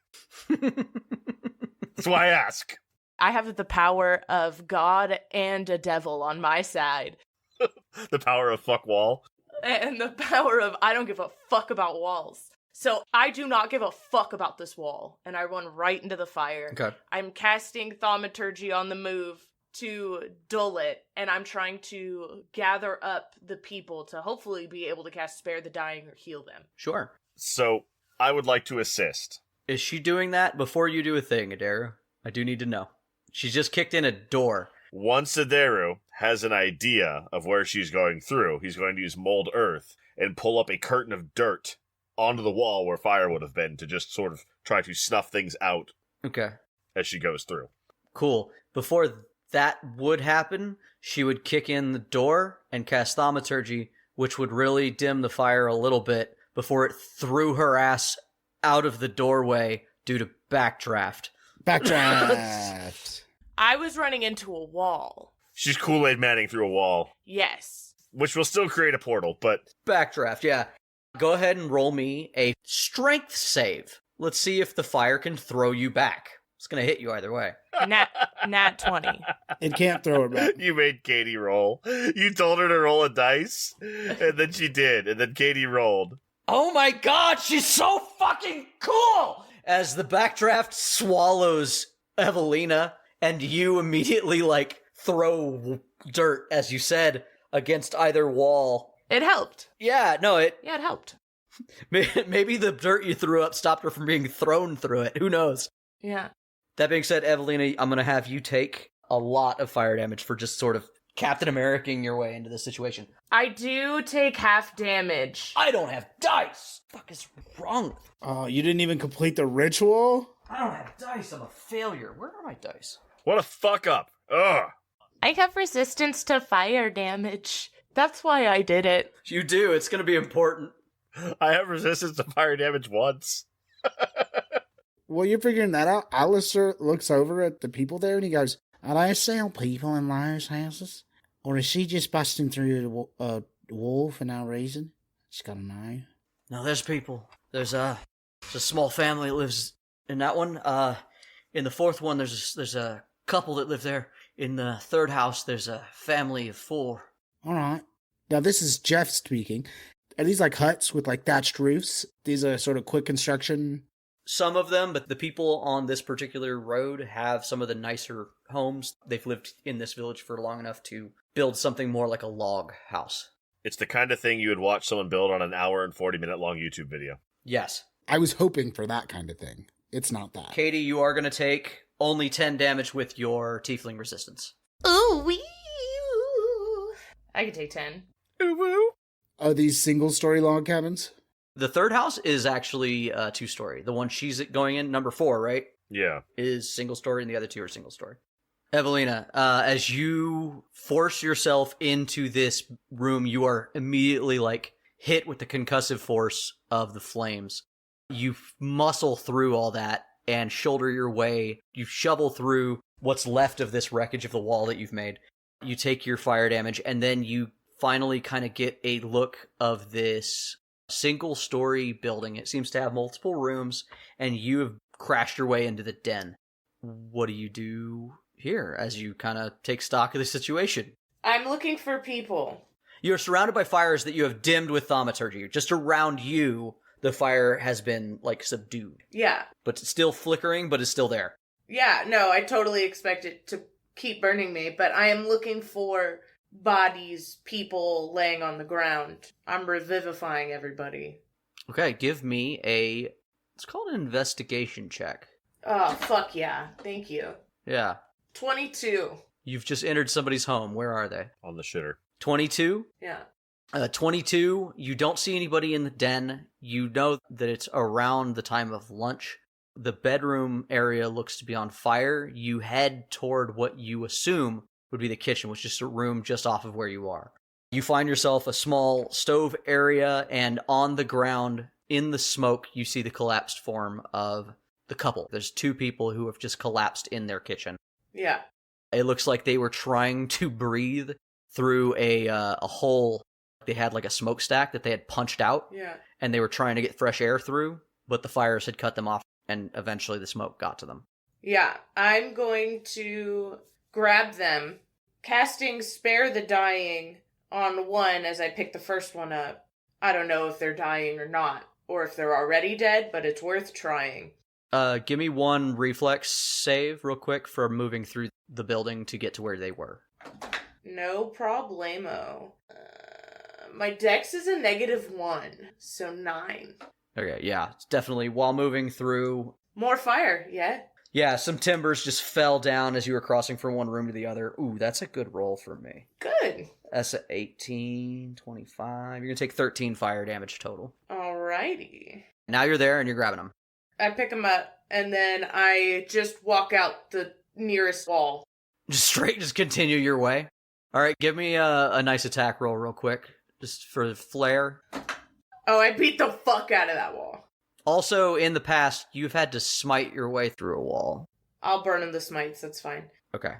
Speaker 2: That's why I ask.
Speaker 1: I have the power of God and a devil on my side.
Speaker 2: The power of fuck wall.
Speaker 1: And the power of I don't give a fuck about walls. So I do not give a fuck about this wall. And I run right into the fire.
Speaker 3: Okay.
Speaker 1: I'm casting thaumaturgy on the move to dull it. And I'm trying to gather up the people to hopefully be able to cast Spare the Dying or heal them.
Speaker 3: Sure.
Speaker 2: So I would like to assist.
Speaker 3: Is she doing that before you do a thing, Aderu? I do need to know. She's just kicked in a door.
Speaker 2: Once Aderu has an idea of where she's going through, he's going to use mold earth and pull up a curtain of dirt onto the wall where fire would have been to just sort of try to snuff things out.
Speaker 3: Okay.
Speaker 2: As she goes through.
Speaker 3: Cool. Before that would happen, she would kick in the door and cast thaumaturgy, which would really dim the fire a little bit before it threw her ass out of the doorway due to backdraft.
Speaker 4: Backdraft.
Speaker 1: I was running into a wall.
Speaker 2: She's Kool-Aid Manning through a wall.
Speaker 1: Yes.
Speaker 2: Which will still create a portal, but...
Speaker 3: Backdraft, yeah. Go ahead and roll me a strength save. Let's see if the fire can throw you back. It's going to hit you either way.
Speaker 1: Nat 20.
Speaker 4: It can't throw her back.
Speaker 2: You made Katie roll. You told her to roll a dice, and then she did, and then Katie rolled.
Speaker 3: Oh my god, she's so fucking cool! As the backdraft swallows Evalina, and you immediately, throw dirt, as you said, against either wall.
Speaker 1: It helped.
Speaker 3: Yeah, no,
Speaker 1: it helped.
Speaker 3: Maybe the dirt you threw up stopped her from being thrown through it. Who knows?
Speaker 1: Yeah.
Speaker 3: That being said, Evalina, I'm going to have you take a lot of fire damage for just sort of Captain Americaing your way into this situation.
Speaker 1: I do take half damage.
Speaker 3: I don't have dice. What the fuck is wrong?
Speaker 4: Oh, you didn't even complete the ritual?
Speaker 3: I don't have dice. I'm a failure. Where are my dice?
Speaker 2: What a fuck up. Ugh.
Speaker 5: I have resistance to fire damage. That's why I did it.
Speaker 3: You do. It's going to be important.
Speaker 2: I have resistance to fire damage once.
Speaker 4: Well, you're figuring that out. Alistair looks over at the people there and he goes,
Speaker 11: Are they still people in those houses? Or is she just busting through the wall for no reason? Just gotta know.
Speaker 3: No, there's people. There's a small family that lives in that one. In the fourth one, there's a couple that live there. In the third house, there's a family of 4.
Speaker 11: All right. Now, this is Jeff speaking. Are these like huts with like thatched roofs? These are sort of quick construction?
Speaker 3: Some of them, but the people on this particular road have some of the nicer homes. They've lived in this village for long enough to build something more like a log house.
Speaker 2: It's the kind of thing you would watch someone build on an hour and 40-minute long YouTube video.
Speaker 3: Yes.
Speaker 4: I was hoping for that kind of thing. It's not that.
Speaker 3: Katie, you are going to take only 10 damage with your tiefling resistance.
Speaker 5: Ooh, wee. I can take 10.
Speaker 3: Ooh, woo.
Speaker 4: Are these single-story log cabins?
Speaker 3: The third house is actually 2-story. The one she's going in, number 4, right?
Speaker 2: Yeah.
Speaker 3: Is single story, and the other 2 are single story. Evalina, as you force yourself into this room, you are immediately hit with the concussive force of the flames. You muscle through all that and shoulder your way. You shovel through what's left of this wreckage of the wall that you've made. You take your fire damage, and then you finally kind of get a look of this single-story building. It seems to have multiple rooms, and you have crashed your way into the den. What do you do here as you kind of take stock of the situation?
Speaker 1: I'm looking for people.
Speaker 3: You're surrounded by fires that you have dimmed with thaumaturgy. Just around you, the fire has been, subdued.
Speaker 1: Yeah.
Speaker 3: But it's still flickering, but it's still there.
Speaker 1: Yeah, no, I totally expect it to keep burning me, but I am looking for bodies, people laying on the ground. I'm revivifying everybody.
Speaker 3: Okay, give me it's called an investigation check.
Speaker 1: Oh, fuck yeah. Thank you.
Speaker 3: Yeah.
Speaker 1: 22.
Speaker 3: You've just entered somebody's home. Where are they?
Speaker 2: On the shitter.
Speaker 3: 22?
Speaker 1: Yeah.
Speaker 3: 22, you don't see anybody in the den. You know that it's around the time of lunch. The bedroom area looks to be on fire. You head toward what you assume would be the kitchen, which is just a room just off of where you are. You find yourself a small stove area, and on the ground, in the smoke, you see the collapsed form of the couple. There's 2 people who have just collapsed in their kitchen.
Speaker 1: Yeah.
Speaker 3: It looks like they were trying to breathe through a hole. They had a smokestack that they had punched out.
Speaker 1: Yeah.
Speaker 3: And they were trying to get fresh air through, but the fires had cut them off, and eventually the smoke got to them.
Speaker 1: Yeah, I'm going to grab them, casting Spare the Dying on one as I pick the first one up. I don't know if they're dying or not, or if they're already dead, but it's worth trying.
Speaker 3: Give me one reflex save real quick for moving through the building to get to where they were.
Speaker 1: No problemo. My dex is a -1, so 9.
Speaker 3: Okay, yeah, it's definitely while moving through.
Speaker 1: More fire, yeah?
Speaker 3: Yeah, some timbers just fell down as you were crossing from one room to the other. Ooh, that's a good roll for me.
Speaker 1: Good.
Speaker 3: That's a 18, 25. You're going to take 13 fire damage total.
Speaker 1: Alrighty.
Speaker 3: Now you're there and you're grabbing them.
Speaker 1: I pick them up, and then I just walk out the nearest wall.
Speaker 3: Just continue your way. Alright, give me a nice attack roll real quick. Just for the flair.
Speaker 1: Oh, I beat the fuck out of that wall.
Speaker 3: Also, in the past, you've had to smite your way through a wall.
Speaker 1: I'll burn him the smites, that's fine.
Speaker 3: Okay.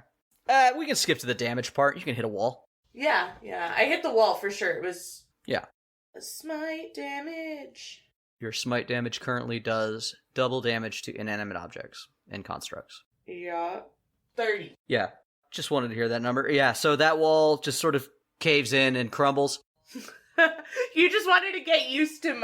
Speaker 3: We can skip to the damage part. You can hit a wall.
Speaker 1: Yeah. I hit the wall for sure. It was...
Speaker 3: Yeah.
Speaker 1: A smite damage.
Speaker 3: Your smite damage currently does double damage to inanimate objects and constructs.
Speaker 1: Yeah. 30.
Speaker 3: Yeah. Just wanted to hear that number. Yeah, so that wall just sort of caves in and crumbles.
Speaker 1: You just wanted to get used to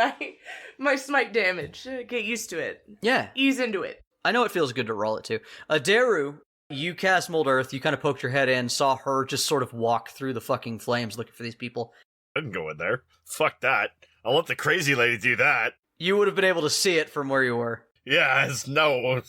Speaker 1: my smite damage. Get used to it.
Speaker 3: Yeah.
Speaker 1: Ease into it.
Speaker 3: I know it feels good to roll it too. Aderu, you cast Mold Earth, you kind of poked your head in, saw her just sort of walk through the fucking flames looking for these people.
Speaker 2: I didn't go in there. Fuck that. I'll let the crazy lady do that.
Speaker 3: You would have been able to see it from where you were.
Speaker 2: Yes, no.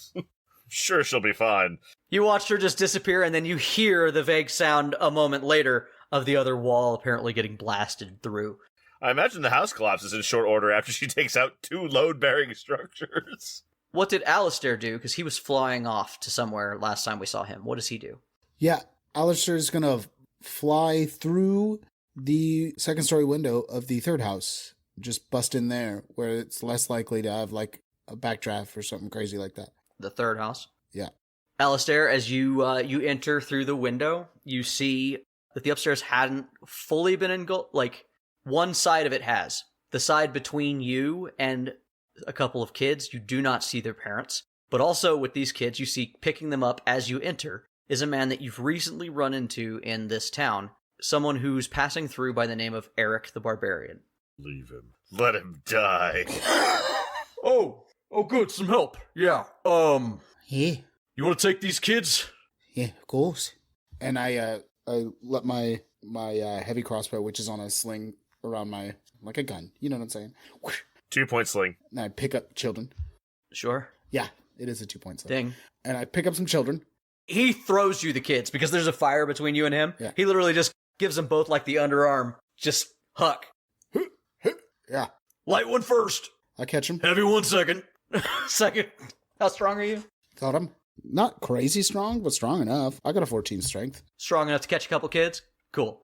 Speaker 2: Sure, she'll be fine.
Speaker 3: You watched her just disappear, and then you hear the vague sound a moment later of the other wall apparently getting blasted through.
Speaker 2: I imagine the house collapses in short order after she takes out 2 load-bearing structures.
Speaker 3: What did Alistair do? Because he was flying off to somewhere last time we saw him. What does he do?
Speaker 4: Yeah, Alistair's gonna fly through the second-story window of the third house. Just bust in there, where it's less likely to have, a backdraft or something crazy like that.
Speaker 3: The third house?
Speaker 4: Yeah.
Speaker 3: Alistair, as you enter through the window, you see that the upstairs hadn't fully been engulfed. Like, one side of it has. The side between you and a couple of kids, you do not see their parents. But also with these kids, you see picking them up as you enter is a man that you've recently run into in this town. Someone who's passing through by the name of Eric the Barbarian.
Speaker 2: Leave him. Let him die.
Speaker 3: Oh, good, some help. Yeah.
Speaker 11: Yeah,
Speaker 3: You want to take these kids?
Speaker 11: yeah, of course.
Speaker 4: And I let my heavy crossbow, which is on a sling around my, like a gun. You know what I'm saying?
Speaker 2: 2-point sling.
Speaker 4: And I pick up children.
Speaker 3: Sure.
Speaker 4: Yeah, it is a 2-point sling.
Speaker 3: Ding.
Speaker 4: And I pick up some children.
Speaker 3: He throws you the kids because there's a fire between you and him.
Speaker 4: Yeah.
Speaker 3: He literally just gives them both like the underarm. Just huck.
Speaker 4: Yeah.
Speaker 3: Light one first.
Speaker 4: I catch him.
Speaker 3: Heavy one second. Second. How strong are you?
Speaker 4: Got him. Not crazy strong, but strong enough. I got a 14 strength.
Speaker 3: Strong enough to catch a couple kids? Cool.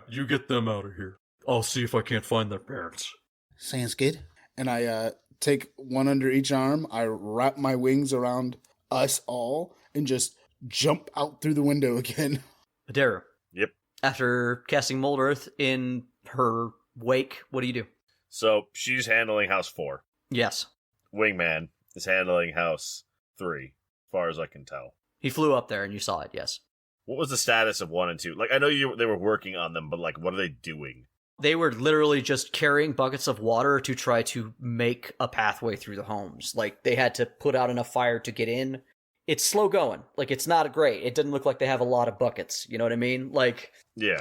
Speaker 3: You get them out of here. I'll see if I can't find their parents.
Speaker 11: Sounds good.
Speaker 4: And I take one under each arm. I wrap my wings around us all and just jump out through the window again.
Speaker 3: Aderu.
Speaker 2: Yep.
Speaker 3: After casting Mold Earth in her wake, what do you do?
Speaker 2: So she's handling house 4.
Speaker 3: Yes.
Speaker 2: Wingman is handling house 3, as far as I can tell.
Speaker 3: He flew up there and you saw it, yes.
Speaker 2: What was the status of 1 and 2? Like, I know they were working on them, but like, what are they doing?
Speaker 3: They were literally just carrying buckets of water to try to make a pathway through the homes. Like, they had to put out enough fire to get in. It's slow going. Like, it's not great. It doesn't look like they have a lot of buckets. You know what I mean? Like...
Speaker 2: Yeah.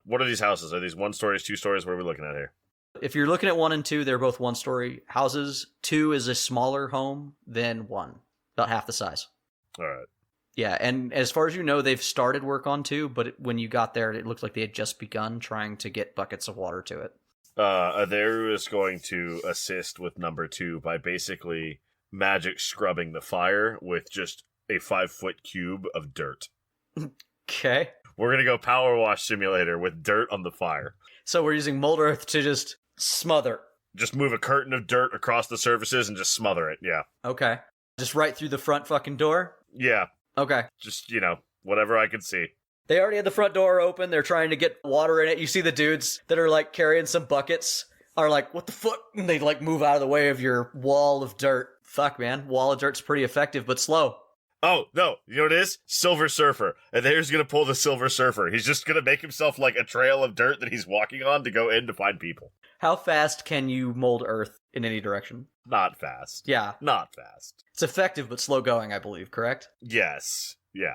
Speaker 2: What are these houses? Are these 1 stories, 2 stories? What are we looking at here?
Speaker 3: If you're looking at 1 and 2, they're both 1-story houses. 2 is a smaller home than 1. About half the size.
Speaker 2: All right.
Speaker 3: Yeah, and as far as you know, they've started work on 2, but when you got there, it looked like they had just begun trying to get buckets of water to it.
Speaker 2: Aderu is going to assist with number 2 by basically magic scrubbing the fire with just a 5-foot cube of dirt.
Speaker 3: Okay.
Speaker 2: We're going to go power wash simulator with dirt on the fire.
Speaker 3: So we're using Mold Earth to just smother.
Speaker 2: Just move a curtain of dirt across the surfaces and just smother it, yeah.
Speaker 3: Okay. Just right through the front fucking door?
Speaker 2: Yeah.
Speaker 3: Okay.
Speaker 2: Just, whatever I can see.
Speaker 3: They already had the front door open. They're trying to get water in it. You see the dudes that are, like, carrying some buckets are like, what the fuck? And they, like, move out of the way of your wall of dirt. Fuck, man. Wall of dirt's pretty effective, but slow.
Speaker 2: Oh, no. You know what it is? Silver Surfer. And there's going to pull the Silver Surfer. He's just going to make himself, like, a trail of dirt that he's walking on to go in to find people.
Speaker 3: How fast can you mold earth in any direction?
Speaker 2: Not fast.
Speaker 3: Yeah.
Speaker 2: Not fast.
Speaker 3: It's effective, but slow going, I believe, correct?
Speaker 2: Yes. Yeah.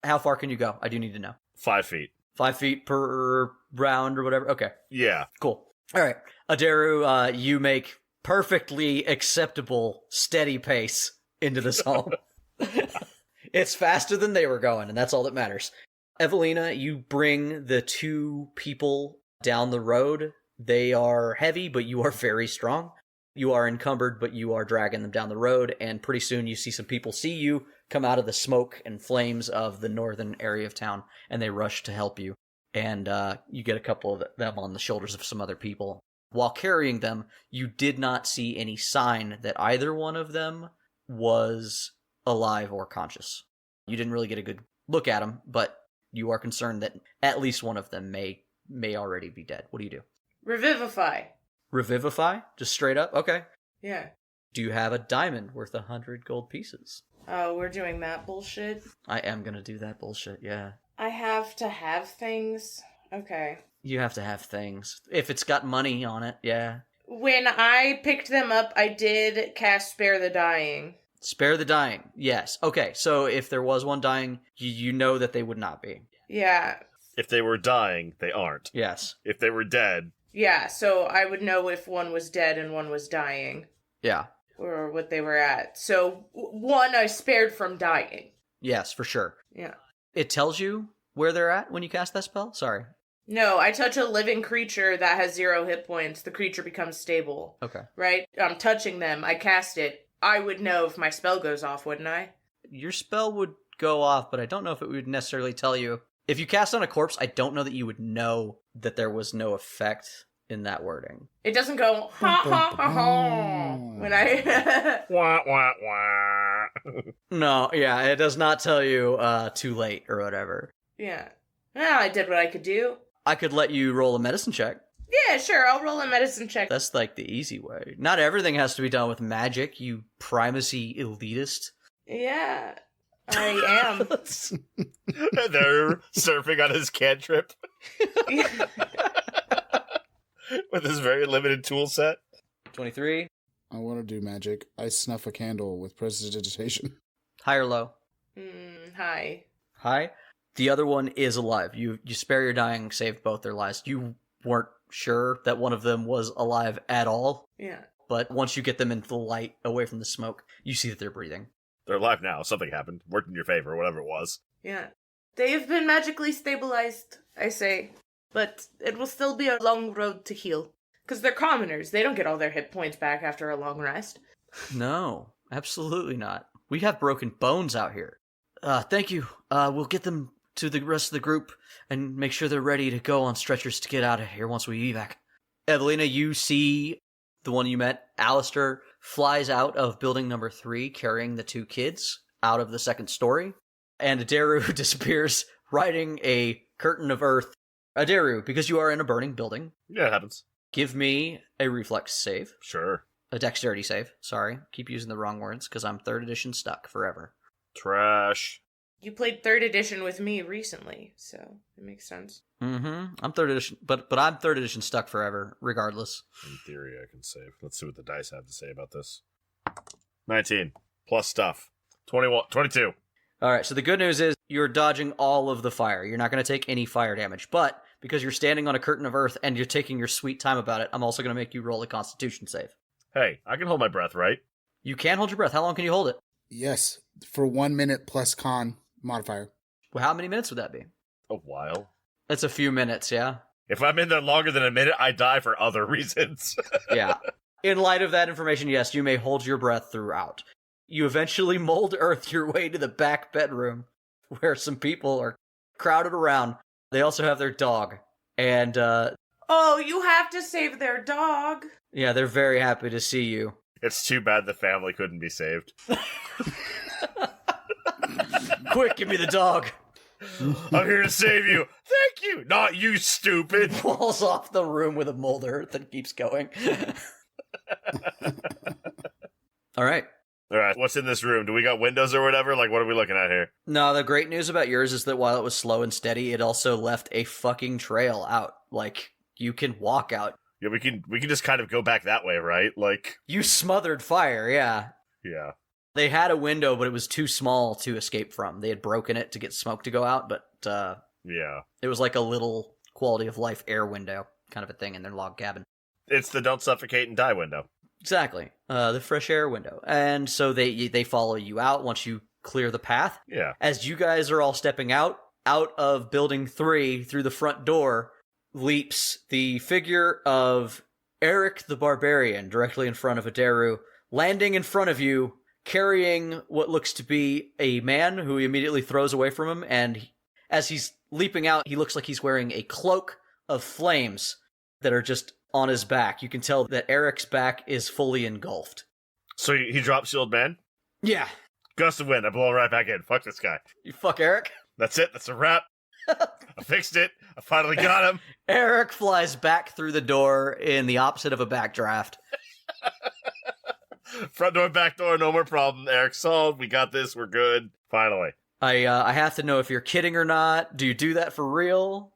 Speaker 3: How far can you go? I do need to know.
Speaker 2: 5 feet.
Speaker 3: 5 feet per round or whatever? Okay.
Speaker 2: Yeah.
Speaker 3: Cool. All right. Aderu, you make perfectly acceptable, steady pace into this home. It's faster than they were going, and that's all that matters. Evalina, you bring the 2 people down the road. They are heavy, but you are very strong. You are encumbered, but you are dragging them down the road, and pretty soon you see some people see you come out of the smoke and flames of the northern area of town, and they rush to help you. And you get a couple of them on the shoulders of some other people. While carrying them, you did not see any sign that either one of them was alive or conscious. You didn't really get a good look at them, but you are concerned that at least one of them may already be dead. What do you do?
Speaker 1: Revivify.
Speaker 3: Revivify? Just straight up? Okay.
Speaker 1: Yeah.
Speaker 3: Do you have a diamond worth 100 gold pieces?
Speaker 1: Oh, we're doing that bullshit?
Speaker 3: I am gonna do that bullshit, yeah.
Speaker 1: I have to have things? Okay.
Speaker 3: You have to have things. If it's got money on it, yeah.
Speaker 1: When I picked them up, I did cast Spare the Dying.
Speaker 3: Spare the dying, yes. Okay, so if there was one dying, you know that they would not be.
Speaker 1: Yeah.
Speaker 2: If they were dying, they aren't.
Speaker 3: Yes.
Speaker 2: If they were dead.
Speaker 1: Yeah, so I would know if one was dead and one was dying.
Speaker 3: Yeah.
Speaker 1: Or what they were at. So, one I spared from dying.
Speaker 3: Yes, for sure.
Speaker 1: Yeah.
Speaker 3: It tells you where they're at when you cast that spell? Sorry.
Speaker 1: No, I touch a living creature that has 0 hit points. The creature becomes stable.
Speaker 3: Okay.
Speaker 1: Right? I'm touching them. I cast it. I would know if my spell goes off, wouldn't I?
Speaker 3: Your spell would go off, but I don't know if it would necessarily tell you. If you cast on a corpse, I don't know that you would know that there was no effect in that wording.
Speaker 1: It doesn't go, ha ha ha ha, when I...
Speaker 2: Wah, wah, wah.
Speaker 3: No, yeah, it does not tell you too late or whatever.
Speaker 1: Yeah. Well, I did what I could do.
Speaker 3: I could let you roll a medicine check.
Speaker 1: Yeah, sure, I'll roll a medicine check.
Speaker 3: That's like the easy way. Not everything has to be done with magic, you primacy elitist.
Speaker 1: Yeah, I am.
Speaker 2: And they're surfing on his cantrip. With his very limited tool set.
Speaker 3: 23.
Speaker 4: I want to do magic. I snuff a candle with prestidigitation.
Speaker 3: High or low?
Speaker 1: Hi.
Speaker 3: High. The other one is alive. You spare your dying, saved both their lives. You weren't sure that one of them was alive at all.
Speaker 1: Yeah.
Speaker 3: But once you get them into the light, away from the smoke, you see that they're breathing.
Speaker 2: They're alive now. Something happened. Worked in your favor, whatever it was.
Speaker 1: Yeah. They have been magically stabilized, I say. But it will still be a long road to heal. Because they're commoners. They don't get all their hit points back after a long rest.
Speaker 3: No, absolutely not. We have broken bones out here. Thank you. We'll get them to the rest of the group and make sure they're ready to go on stretchers to get out of here once we evac. Evalina, you see the one you met, Alistair, flies out of building number 3 carrying the 2 kids out of the second story. And Aderu disappears riding a curtain of earth. Aderu, because you are in a burning building.
Speaker 2: Yeah, it happens.
Speaker 3: Give me a reflex save.
Speaker 2: Sure.
Speaker 3: A dexterity save. Sorry. Keep using the wrong words because I'm 3rd edition stuck forever.
Speaker 2: Trash.
Speaker 1: You played 3rd edition with me recently, so it makes sense.
Speaker 3: Mm-hmm. I'm 3rd edition, but I'm 3rd edition stuck forever, regardless.
Speaker 2: In theory, I can save. Let's see what the dice have to say about this. 19. Plus stuff. 22.
Speaker 3: All right, so the good news is you're dodging all of the fire. You're not going to take any fire damage, but because you're standing on a curtain of earth and you're taking your sweet time about it, I'm also going to make you roll a constitution save.
Speaker 2: Hey, I can hold my breath, right?
Speaker 3: You can hold your breath. How long can you hold it?
Speaker 4: Yes, for 1 minute plus con modifier.
Speaker 3: Well, how many minutes would that be?
Speaker 2: A while.
Speaker 3: It's a few minutes, yeah?
Speaker 2: If I'm in there longer than a minute, I die for other reasons.
Speaker 3: Yeah. In light of that information, yes, you may hold your breath throughout. You eventually mold earth your way to the back bedroom where some people are crowded around. They also have their dog. And,
Speaker 1: Oh, you have to save their dog.
Speaker 3: yeah, they're very happy to see you.
Speaker 2: It's too bad the family couldn't be saved.
Speaker 3: Quick, give me the dog.
Speaker 2: I'm here to save you. Thank you. Not you, stupid.
Speaker 3: Falls off the room with a mold earth and keeps going. All right.
Speaker 2: All right, what's in this room? Do we got windows or whatever? Like, what are we looking at here?
Speaker 3: No, the great news about yours is that while it was slow and steady, it also left a fucking trail out. Like, you can walk out.
Speaker 2: Yeah, we can just kind of go back that way, right? Like,
Speaker 3: You smothered fire, yeah.
Speaker 2: yeah.
Speaker 3: They had a window, but it was too small to escape from. They had broken it to get smoke to go out, but
Speaker 2: Yeah.
Speaker 3: it was like a little quality of life air window kind of a thing in their log cabin.
Speaker 2: It's the don't suffocate and die window.
Speaker 3: Exactly. The fresh air window. And so they follow you out once you clear the path.
Speaker 2: Yeah.
Speaker 3: As you guys are all stepping out of building 3 through the front door leaps the figure of Eric the Barbarian directly in front of Aderu, landing in front of you, carrying what looks to be a man who he immediately throws away from him, and as he's leaping out, he looks like he's wearing a cloak of flames that are just on his back. You can tell that Eric's back is fully engulfed.
Speaker 2: So he drops the old man?
Speaker 3: Yeah.
Speaker 2: Gust of wind. I blow right back in. Fuck this guy.
Speaker 3: You fuck Eric?
Speaker 2: That's it. That's a wrap. I fixed it. I finally got him.
Speaker 3: Eric flies back through the door in the opposite of a backdraft.
Speaker 2: Front door, back door, no more problem. Eric solved. We got this. We're good. Finally.
Speaker 3: I have to know if you're kidding or not. Do you do that for real?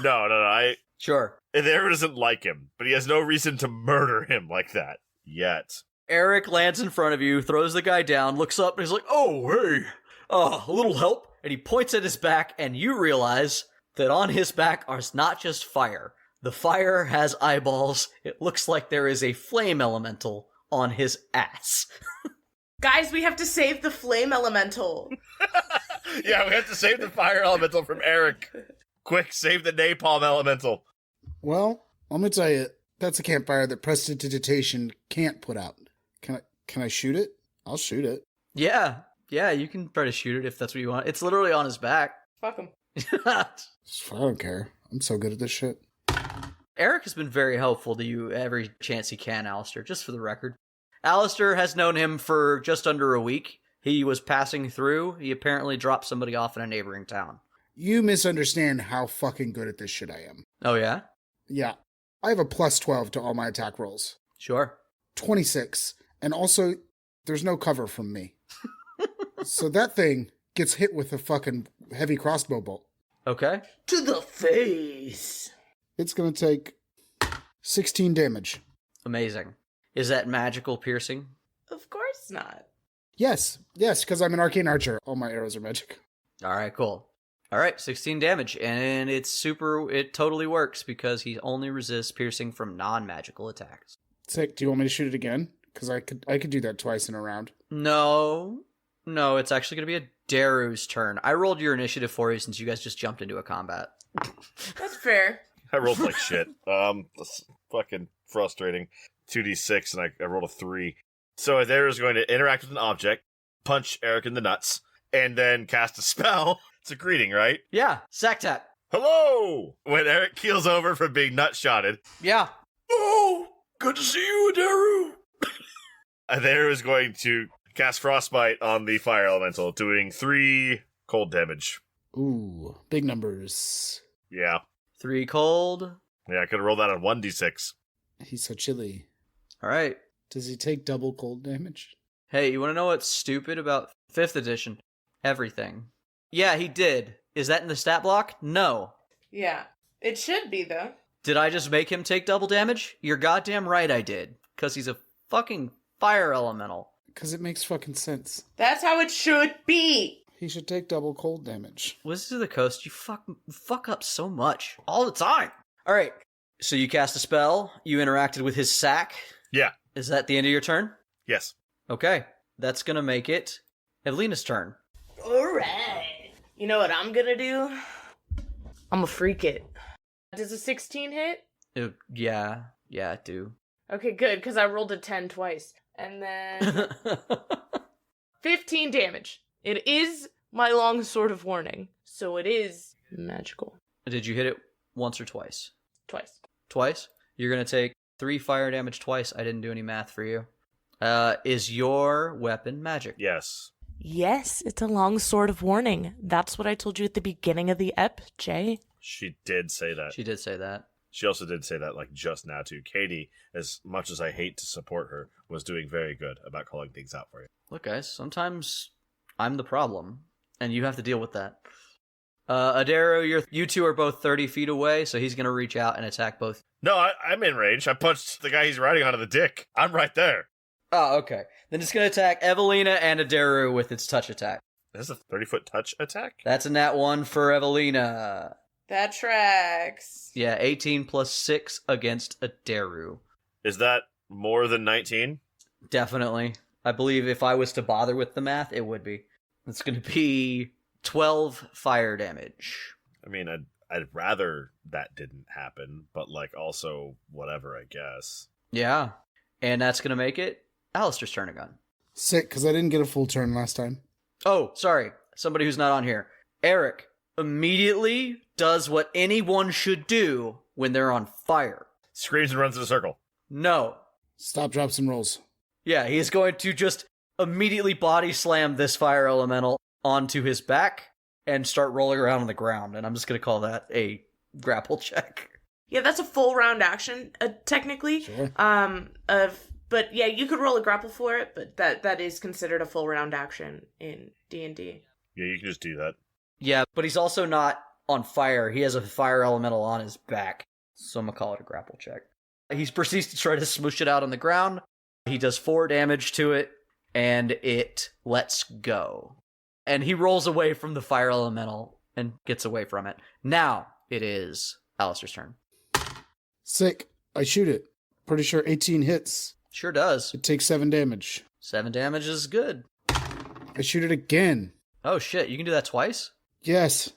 Speaker 2: No.
Speaker 3: Sure.
Speaker 2: Eric doesn't like him, but he has no reason to murder him like that. Yet.
Speaker 3: Eric lands in front of you, throws the guy down, looks up, and he's like, "Oh, hey, a little help." And he points at his back, and you realize that on his back is not just fire. The fire has eyeballs. It looks like there is a flame elemental on his ass.
Speaker 1: Guys, we have to save the flame elemental.
Speaker 2: Yeah, we have to save the fire elemental from Eric. Quick, save the napalm elemental.
Speaker 4: Well, let me tell you, that's a campfire that prestidigitation can't put out. Can I shoot it? I'll shoot it.
Speaker 3: Yeah, you can try to shoot it if that's what you want. It's literally on his back.
Speaker 1: Fuck him.
Speaker 4: I don't care. I'm so good at this shit.
Speaker 3: Eric has been very helpful to you every chance he can, Alistair, just for the record. Alistair has known him for just under a week. He was passing through. He apparently dropped somebody off in a neighboring town.
Speaker 4: You misunderstand how fucking good at this shit I am.
Speaker 3: Oh, yeah?
Speaker 4: Yeah. I have a plus 12 to all my attack rolls.
Speaker 3: Sure.
Speaker 4: 26. And also, there's no cover from me. So that thing gets hit with a fucking heavy crossbow bolt.
Speaker 3: Okay.
Speaker 1: To the face.
Speaker 4: It's going to take 16 damage.
Speaker 3: Amazing. Is that magical piercing?
Speaker 1: Of course not.
Speaker 4: Yes, because I'm an arcane archer. All my arrows are magic.
Speaker 3: All right, cool. All right, 16 damage, and it totally works because he only resists piercing from non-magical attacks.
Speaker 4: Sick. Do you want me to shoot it again? Because I could do that twice in a round.
Speaker 3: No, it's actually going to be Aderu's turn. I rolled your initiative for you since you guys just jumped into a combat.
Speaker 1: That's fair.
Speaker 2: I rolled like shit. That's fucking frustrating. 2d6, and I rolled a 3. So Aderu's going to interact with an object, punch Eric in the nuts, and then cast a spell. It's a greeting, right?
Speaker 3: Yeah, sack tap.
Speaker 2: Hello! When Eric keels over from being nut-shotted.
Speaker 3: Yeah.
Speaker 2: Oh, good to see you, Aderu! Aderu is going to cast Frostbite on the fire elemental, doing 3 cold damage.
Speaker 4: Ooh, big numbers.
Speaker 2: Yeah.
Speaker 3: 3 cold.
Speaker 2: Yeah, I could have rolled that on 1d6.
Speaker 4: He's so chilly.
Speaker 3: All right.
Speaker 4: Does he take double cold damage?
Speaker 3: Hey, you want to know what's stupid about 5th edition? Everything. Yeah, he did. Is that in the stat block? No.
Speaker 1: Yeah. It should be, though.
Speaker 3: Did I just make him take double damage? You're goddamn right I did. Because he's a fucking fire elemental.
Speaker 4: Because it makes fucking sense.
Speaker 1: That's how it should be.
Speaker 4: He should take double cold damage.
Speaker 3: Wizards of the Coast, you fuck up so much. All the time. All right. So you cast a spell. You interacted with his sack.
Speaker 2: Yeah.
Speaker 3: Is that the end of your turn?
Speaker 2: Yes.
Speaker 3: Okay. That's going to make it Evelina's turn.
Speaker 1: All right. You know what I'm gonna do? I'm gonna freak it. Does a 16 hit?
Speaker 3: Yeah, I do.
Speaker 1: Okay, good, because I rolled a 10 twice. And then 15 damage. It is my long sword of warning, so it is magical.
Speaker 3: Did you hit it once or twice?
Speaker 1: Twice.
Speaker 3: Twice? You're going to take 3 fire damage twice. I didn't do any math for you. Is your weapon magic?
Speaker 2: Yes.
Speaker 5: Yes, it's a long sword of warning. That's what I told you at the beginning of the ep, Jay.
Speaker 2: She did say that.
Speaker 3: She did say that.
Speaker 2: She also did say that, like, just now, too. Katie, as much as I hate to support her, was doing very good about calling things out for you.
Speaker 3: Look, guys, sometimes I'm the problem, and you have to deal with that. Aderu, you two are both 30 feet away, so he's going to reach out and attack both.
Speaker 2: No, I'm in range. I punched the guy he's riding onto the dick. I'm right there.
Speaker 3: Oh, okay. Then it's going to attack Evalina and Aderu with its touch attack.
Speaker 2: This is a 30-foot touch attack?
Speaker 3: That's a nat 1 for Evalina.
Speaker 1: That tracks.
Speaker 3: Yeah, 18 plus 6 against Aderu.
Speaker 2: Is that more than 19?
Speaker 3: Definitely. I believe if I was to bother with the math, it would be. It's going to be 12 fire damage.
Speaker 2: I mean, I'd rather that didn't happen, but, like, also whatever, I guess.
Speaker 3: Yeah. And that's going to make it Alistair's turn again.
Speaker 4: Sick, because I didn't get a full turn last time.
Speaker 3: Oh, sorry. Somebody who's not on here. Eric immediately does what anyone should do when they're on fire.
Speaker 2: Screams and runs in a circle.
Speaker 3: No.
Speaker 4: Stop, drops, and rolls.
Speaker 3: Yeah, he's going to just immediately body slam this fire elemental onto his back and start rolling around on the ground. And I'm just going to call that a grapple check.
Speaker 1: Yeah, that's a full round action, technically.
Speaker 4: Sure.
Speaker 1: But yeah, you could roll a grapple for it, but that is considered a full round action in D&D.
Speaker 2: Yeah, you can just do that.
Speaker 3: Yeah, but he's also not on fire. He has a fire elemental on his back. So I'm going to call it a grapple check. He proceeds to try to smoosh it out on the ground. He does 4 damage to it, and it lets go. And he rolls away from the fire elemental and gets away from it. Now it is Alistair's turn.
Speaker 4: Sick. I shoot it. Pretty sure 18 hits.
Speaker 3: Sure does.
Speaker 4: It takes 7 damage.
Speaker 3: 7 damage is good.
Speaker 4: I shoot it again.
Speaker 3: Oh shit, you can do that twice?
Speaker 4: Yes.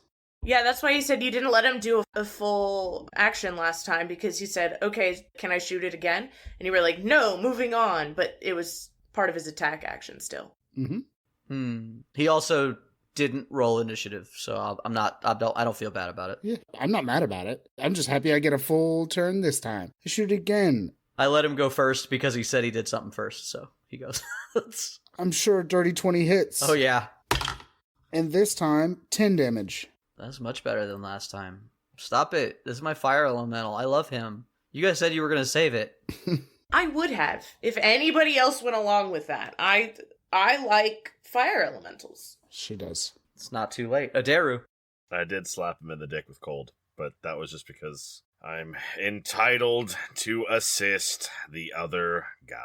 Speaker 1: Yeah, that's why you said you didn't let him do a full action last time, because you said, okay, can I shoot it again? And you were like, no, moving on. But it was part of his attack action still.
Speaker 4: Mm-hmm.
Speaker 3: He also didn't roll initiative, so I don't feel bad about it.
Speaker 4: Yeah, I'm not mad about it. I'm just happy I get a full turn this time. I shoot it again.
Speaker 3: I let him go first because he said he did something first, so he goes.
Speaker 4: I'm sure a dirty 20 hits.
Speaker 3: Oh, yeah.
Speaker 4: And this time, 10 damage.
Speaker 3: That's much better than last time. Stop it. This is my fire elemental. I love him. You guys said you were going to save it.
Speaker 1: I would have, if anybody else went along with that. I like fire elementals.
Speaker 4: She does.
Speaker 3: It's not too late. Aderu.
Speaker 2: I did slap him in the dick with cold, but that was just because I'm entitled to assist the other guy.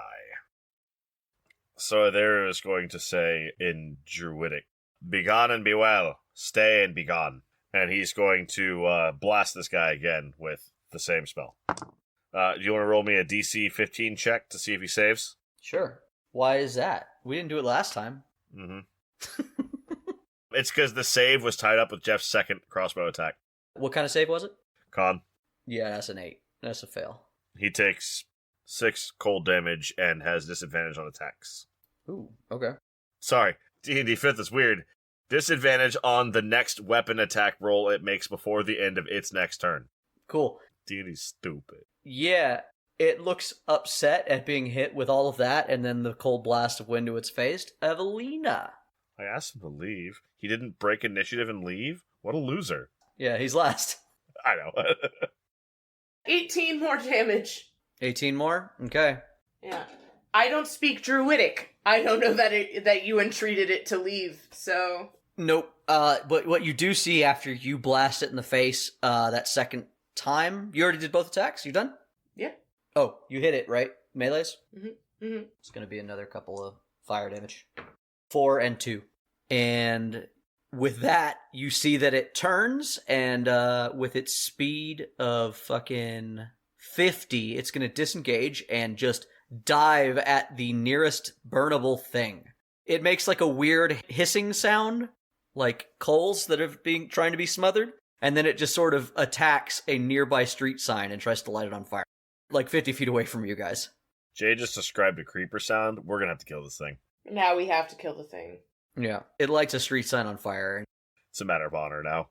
Speaker 2: So there is going to say in Druidic, "Begone and be well, stay and be gone." And he's going to blast this guy again with the same spell. Do you want to roll me a DC 15 check to see if he saves?
Speaker 3: Sure. Why is that? We didn't do it last time.
Speaker 2: Mm-hmm. It's because the save was tied up with Jeff's second crossbow attack.
Speaker 3: What kind of save was it?
Speaker 2: Con.
Speaker 3: Yeah, that's an 8. That's a fail.
Speaker 2: He takes 6 cold damage and has disadvantage on attacks.
Speaker 3: Ooh, okay.
Speaker 2: Sorry, D&D 5th is weird. Disadvantage on the next weapon attack roll it makes before the end of its next turn.
Speaker 3: Cool.
Speaker 2: D&D's stupid.
Speaker 3: Yeah, it looks upset at being hit with all of that and then the cold blast of wind to its face. Evalina.
Speaker 2: I asked him to leave. He didn't break initiative and leave? What a loser.
Speaker 3: Yeah, he's last.
Speaker 2: I know.
Speaker 1: 18 more damage.
Speaker 3: 18 more? Okay.
Speaker 1: Yeah. I don't speak Druidic. I don't know that you entreated it to leave, so...
Speaker 3: Nope. But what you do see after you blast it in the face that second time, you already did both attacks? You done?
Speaker 1: Yeah.
Speaker 3: Oh, you hit it, right? Melees?
Speaker 1: Mm-hmm. Mm-hmm.
Speaker 3: It's going to be another couple of fire damage. 4 and 2. And with that, you see that it turns, and with its speed of fucking 50, it's going to disengage and just dive at the nearest burnable thing. It makes like a weird hissing sound, like coals that are trying to be smothered, and then it just sort of attacks a nearby street sign and tries to light it on fire, like 50 feet away from you guys.
Speaker 2: Jay just described a creeper sound. We're going to have to kill this thing.
Speaker 1: Now we have to kill the thing.
Speaker 3: Yeah. It lights a street sign on fire.
Speaker 2: It's a matter of honor now.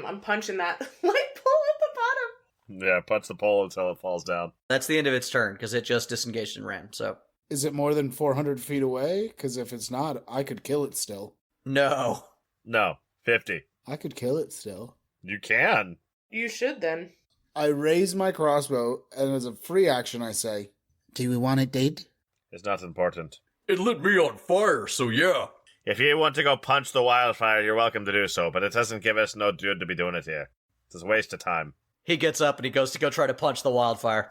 Speaker 1: I'm punching that light pole at the bottom.
Speaker 2: Yeah, punch the pole until it falls down.
Speaker 3: That's the end of its turn, because it just disengaged and ran, so...
Speaker 4: Is it more than 400 feet away? Because if it's not, I could kill it still.
Speaker 3: No.
Speaker 2: No, 50.
Speaker 4: I could kill it still.
Speaker 2: You can.
Speaker 1: You should then.
Speaker 4: I raise my crossbow, and as a free action, I say,
Speaker 11: Do we want it dead?
Speaker 2: It's not important.
Speaker 12: It lit me on fire, so yeah.
Speaker 2: If you want to go punch the wildfire, you're welcome to do so, but it doesn't give us no good to be doing it here. It's a waste of time.
Speaker 3: He gets up and he goes to go try to punch the wildfire.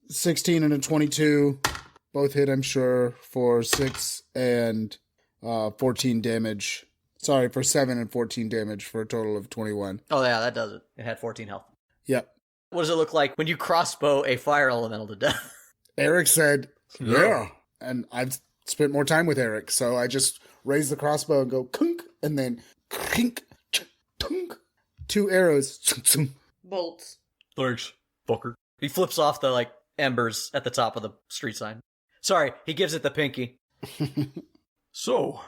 Speaker 4: 16 and a 22. Both hit, I'm sure, for 6 and 14 damage. Sorry, for 7 and 14 damage for a total of 21.
Speaker 3: Oh yeah, that does it. It had 14 health.
Speaker 4: Yep.
Speaker 3: What does it look like when you crossbow a fire elemental to death?
Speaker 4: Eric said, yeah. And I've spent more time with Eric, so I just raise the crossbow and go kunk, and then kink, tunk. 2 arrows.
Speaker 1: Bolts.
Speaker 12: Thanks, fucker.
Speaker 3: He flips off the, embers at the top of the street sign. Sorry, he gives it the pinky.
Speaker 12: So,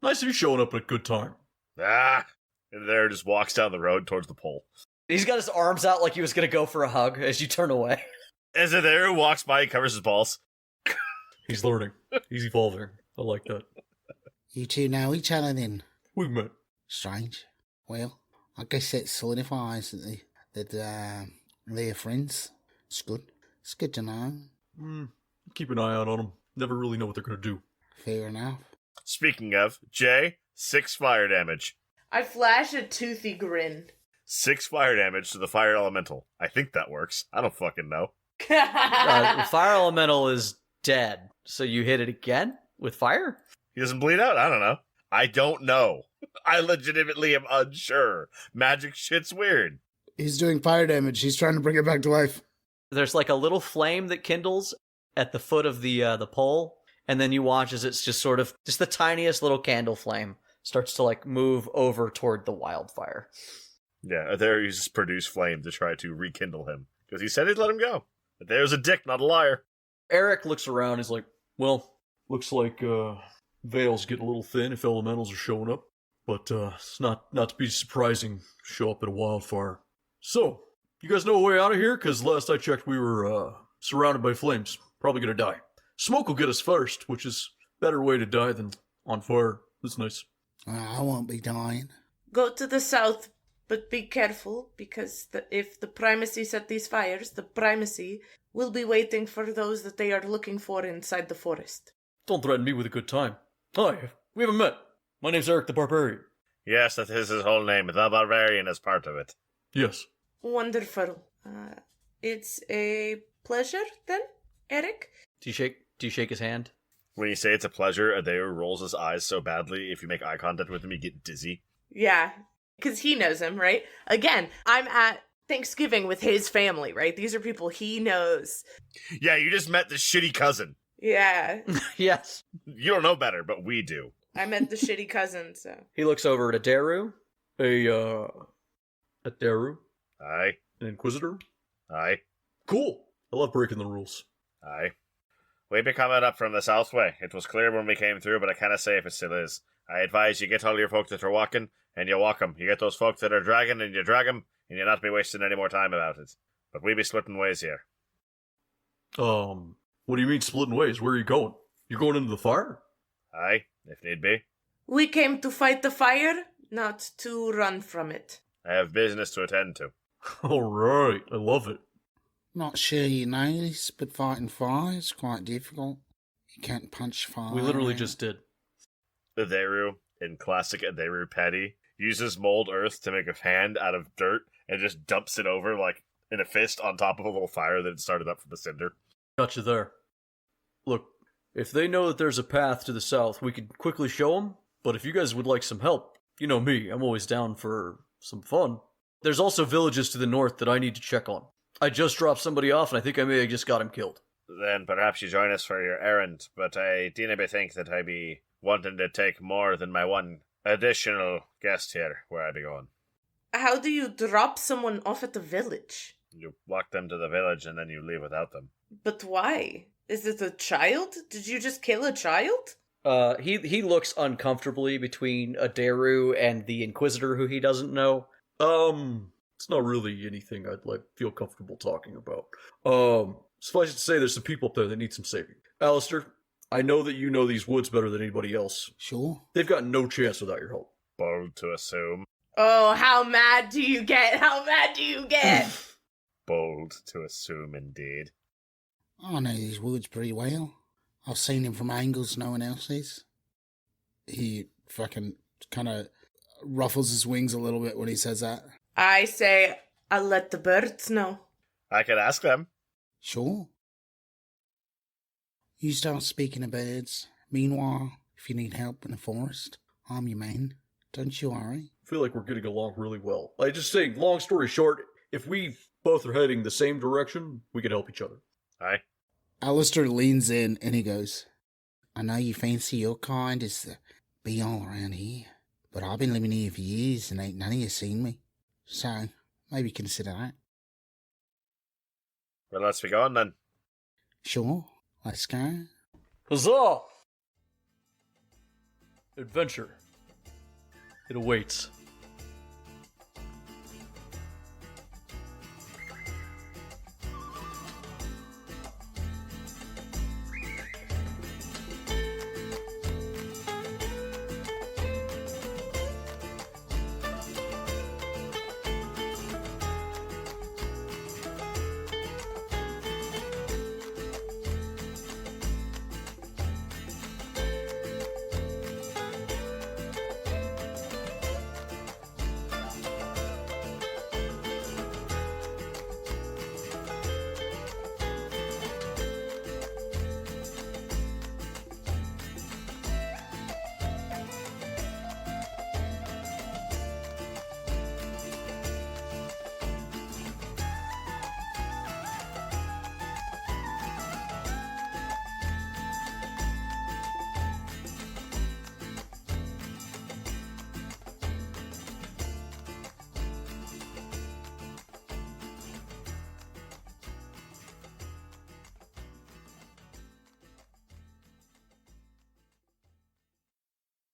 Speaker 12: nice of you showing up at a good time.
Speaker 2: Ah! And there just walks down the road towards the pole.
Speaker 3: He's got his arms out like he was going to go for a hug as you turn away.
Speaker 2: As Aderu walks by, he covers his balls.
Speaker 12: He's learning. He's evolving. I like that.
Speaker 11: You two know each other then?
Speaker 12: We've met.
Speaker 11: Strange. Well, I guess that solidifies that they're friends. It's good. It's good to know.
Speaker 12: Keep an eye out on them. Never really know what they're going to do.
Speaker 11: Fair enough.
Speaker 2: Speaking of, Jay, 6 fire damage.
Speaker 1: I flash a toothy grin.
Speaker 2: 6 fire damage to the fire elemental. I think that works. I don't fucking know.
Speaker 3: The fire elemental is dead, so you hit it again with fire?
Speaker 2: He doesn't bleed out? I don't know. I don't know. I legitimately am unsure. Magic shit's weird.
Speaker 4: He's doing fire damage. He's trying to bring it back to life.
Speaker 3: There's like a little flame that kindles at the foot of the pole, and then you watch as it's just sort of, just the tiniest little candle flame starts to move over toward the wildfire.
Speaker 2: Yeah, there he just produced flame to try to rekindle him. Because he said he'd let him go. But there's a dick, not a liar.
Speaker 3: Eric looks around, he's like,
Speaker 12: well, looks like Veil's getting a little thin if elementals are showing up. But it's not to be surprising show up at a wildfire. So, you guys know a way out of here? Because last I checked we were surrounded by flames. Probably gonna die. Smoke will get us first, which is Better way to die than on fire. That's nice.
Speaker 11: I won't be dying.
Speaker 1: Go to the south, but be careful, because if the primacy set these fires, the primacy will be waiting for those that they are looking for inside the forest.
Speaker 12: Don't threaten me with a good time. Hi, we haven't met. My name's Eric the Barbarian.
Speaker 2: Yes, that is his whole name. The Barbarian is part of it.
Speaker 12: Yes.
Speaker 1: Wonderful. It's a pleasure, then, Eric?
Speaker 3: Do you shake his hand?
Speaker 2: When you say it's a pleasure, Aderu rolls his eyes so badly, if you make eye contact with him, you get dizzy.
Speaker 1: Yeah, because he knows him, right? Again, I'm at Thanksgiving with his family, right? These are people he knows.
Speaker 2: Yeah, you just met the shitty cousin.
Speaker 1: Yeah.
Speaker 3: Yes.
Speaker 2: You don't know better, but we do.
Speaker 1: I met the shitty cousin, so.
Speaker 3: He looks over at Aderu.
Speaker 12: Aderu?
Speaker 2: Aye.
Speaker 12: An Inquisitor?
Speaker 2: Aye.
Speaker 12: Cool. I love breaking the rules.
Speaker 2: Aye. We've been coming up from the south way. It was clear when we came through, but I can't say if it still is. I advise you get all your folk that are walking, and you walk 'em. You get those folk that are dragging, and you drag 'em, and you not be wasting any more time about it. But we be splitting ways here.
Speaker 12: What do you mean splitting ways? Where are you going? You're going into the fire?
Speaker 2: Aye, if need be.
Speaker 1: We came to fight the fire, not to run from it.
Speaker 2: I have business to attend to.
Speaker 12: Alright, I love it.
Speaker 11: Not sure you know this, but fighting fire is quite difficult. You can't punch fire.
Speaker 12: We literally just did.
Speaker 2: Aderu, in classic Aderu petty, uses mold earth to make a hand out of dirt and just dumps it over, like, in a fist on top of a little fire that had started up from a cinder.
Speaker 12: Gotcha there. Look, if they know that there's a path to the south, we could quickly show them, but if you guys would like some help, you know me, I'm always down for some fun. There's also villages to the north that I need to check on. I just dropped somebody off, and I think I may have just got him killed.
Speaker 2: Then perhaps you join us for your errand, but I dinna bethink that I be wanting to take more than my one additional guest here, where I be going.
Speaker 1: How do you drop someone off at the village?
Speaker 2: You walk them to the village, and then you leave without them.
Speaker 1: But why? Is it a child? Did you just kill a child?
Speaker 3: He looks uncomfortably between Aderu and the Inquisitor who he doesn't know.
Speaker 12: It's not really anything I'd feel comfortable talking about. Suffice it to say, there's some people up there that need some saving. Alistair, I know that you know these woods better than anybody else.
Speaker 11: Sure.
Speaker 12: They've got no chance without your help.
Speaker 2: Bold to assume.
Speaker 1: Oh, how mad do you get? How mad do you get?
Speaker 2: Bold to assume, indeed.
Speaker 11: I know these woods pretty well. I've seen them from angles no one else is. He fucking kind of ruffles his wings a little bit when he says that.
Speaker 1: I say, I'll let the birds know.
Speaker 2: I could ask them.
Speaker 11: Sure. You start speaking of birds. Meanwhile, if you need help in the forest, I'm your man. Don't you worry.
Speaker 12: I feel like we're getting along really well. I just saying, long story short, if we both are heading the same direction, we can help each other.
Speaker 2: Aye.
Speaker 11: Alistair leans in and he goes, I know you fancy your kind is the be-all around here, but I've been living here for years and ain't none of you seen me. So, maybe consider that.
Speaker 2: Well, let's be going then.
Speaker 11: Sure, let's go.
Speaker 12: Huzzah! Adventure. It awaits.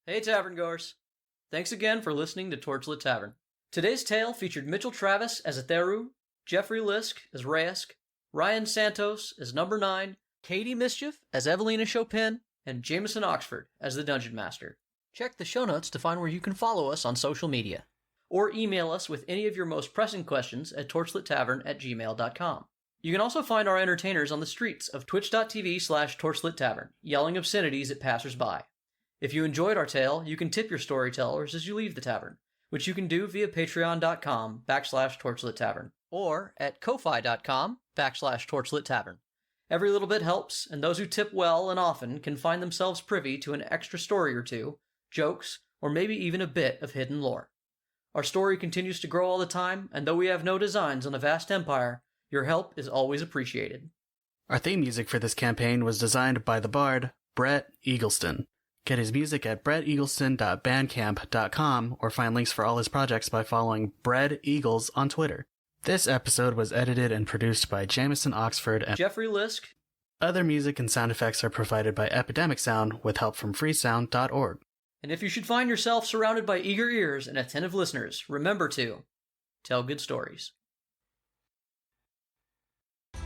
Speaker 3: Hey Tavern Goers! Thanks again for listening to Torchlit Tavern. Today's tale featured Mitchell Travis as Aderu, Jeffrey Lisk as Raesk, Ryan Santos as Number 9, Katie Mischief as Evalina Chopin, and Jameson Oxford as the Dungeon Master. Check the show notes to find where you can follow us on social media, or email us with any of your most pressing questions at torchlittavern@gmail.com. You can also find our entertainers on the streets of twitch.tv/torchlittavern, yelling obscenities at passersby. If you enjoyed our tale, you can tip your storytellers as you leave the tavern, which you can do via patreon.com/torchlittavern, or at ko-fi.com/torchlittavern. Every little bit helps, and those who tip well and often can find themselves privy to an extra story or two, jokes, or maybe even a bit of hidden lore. Our story continues to grow all the time, and though we have no designs on a vast empire, your help is always appreciated.
Speaker 13: Our theme music for this campaign was designed by the bard, Brett Eagleston. Get his music at bretteagleston.bandcamp.com or find links for all his projects by following Bread Eagles on Twitter. This episode was edited and produced by Jameson Oxford and
Speaker 3: Jeffrey Lisk.
Speaker 13: Other music and sound effects are provided by Epidemic Sound with help from freesound.org.
Speaker 3: And if you should find yourself surrounded by eager ears and attentive listeners, remember to tell good stories.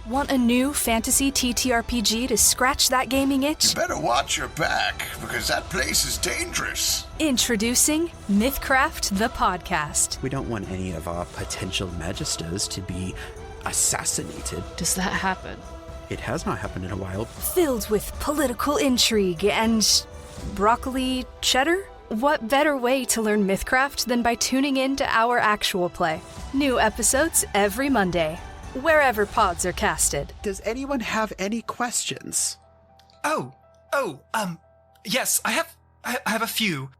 Speaker 14: Want a new fantasy TTRPG to scratch that gaming itch?
Speaker 15: You better watch your back, because that place is dangerous.
Speaker 14: Introducing Mythcraft, the podcast.
Speaker 16: We don't want any of our potential magisters to be assassinated.
Speaker 14: Does that happen?
Speaker 16: It has not happened in a while.
Speaker 14: Filled with political intrigue and broccoli cheddar? What better way to learn Mythcraft than by tuning in to our actual play? New episodes every Monday, wherever pods are casted.
Speaker 16: Does anyone have any questions?
Speaker 17: Yes, I have a few.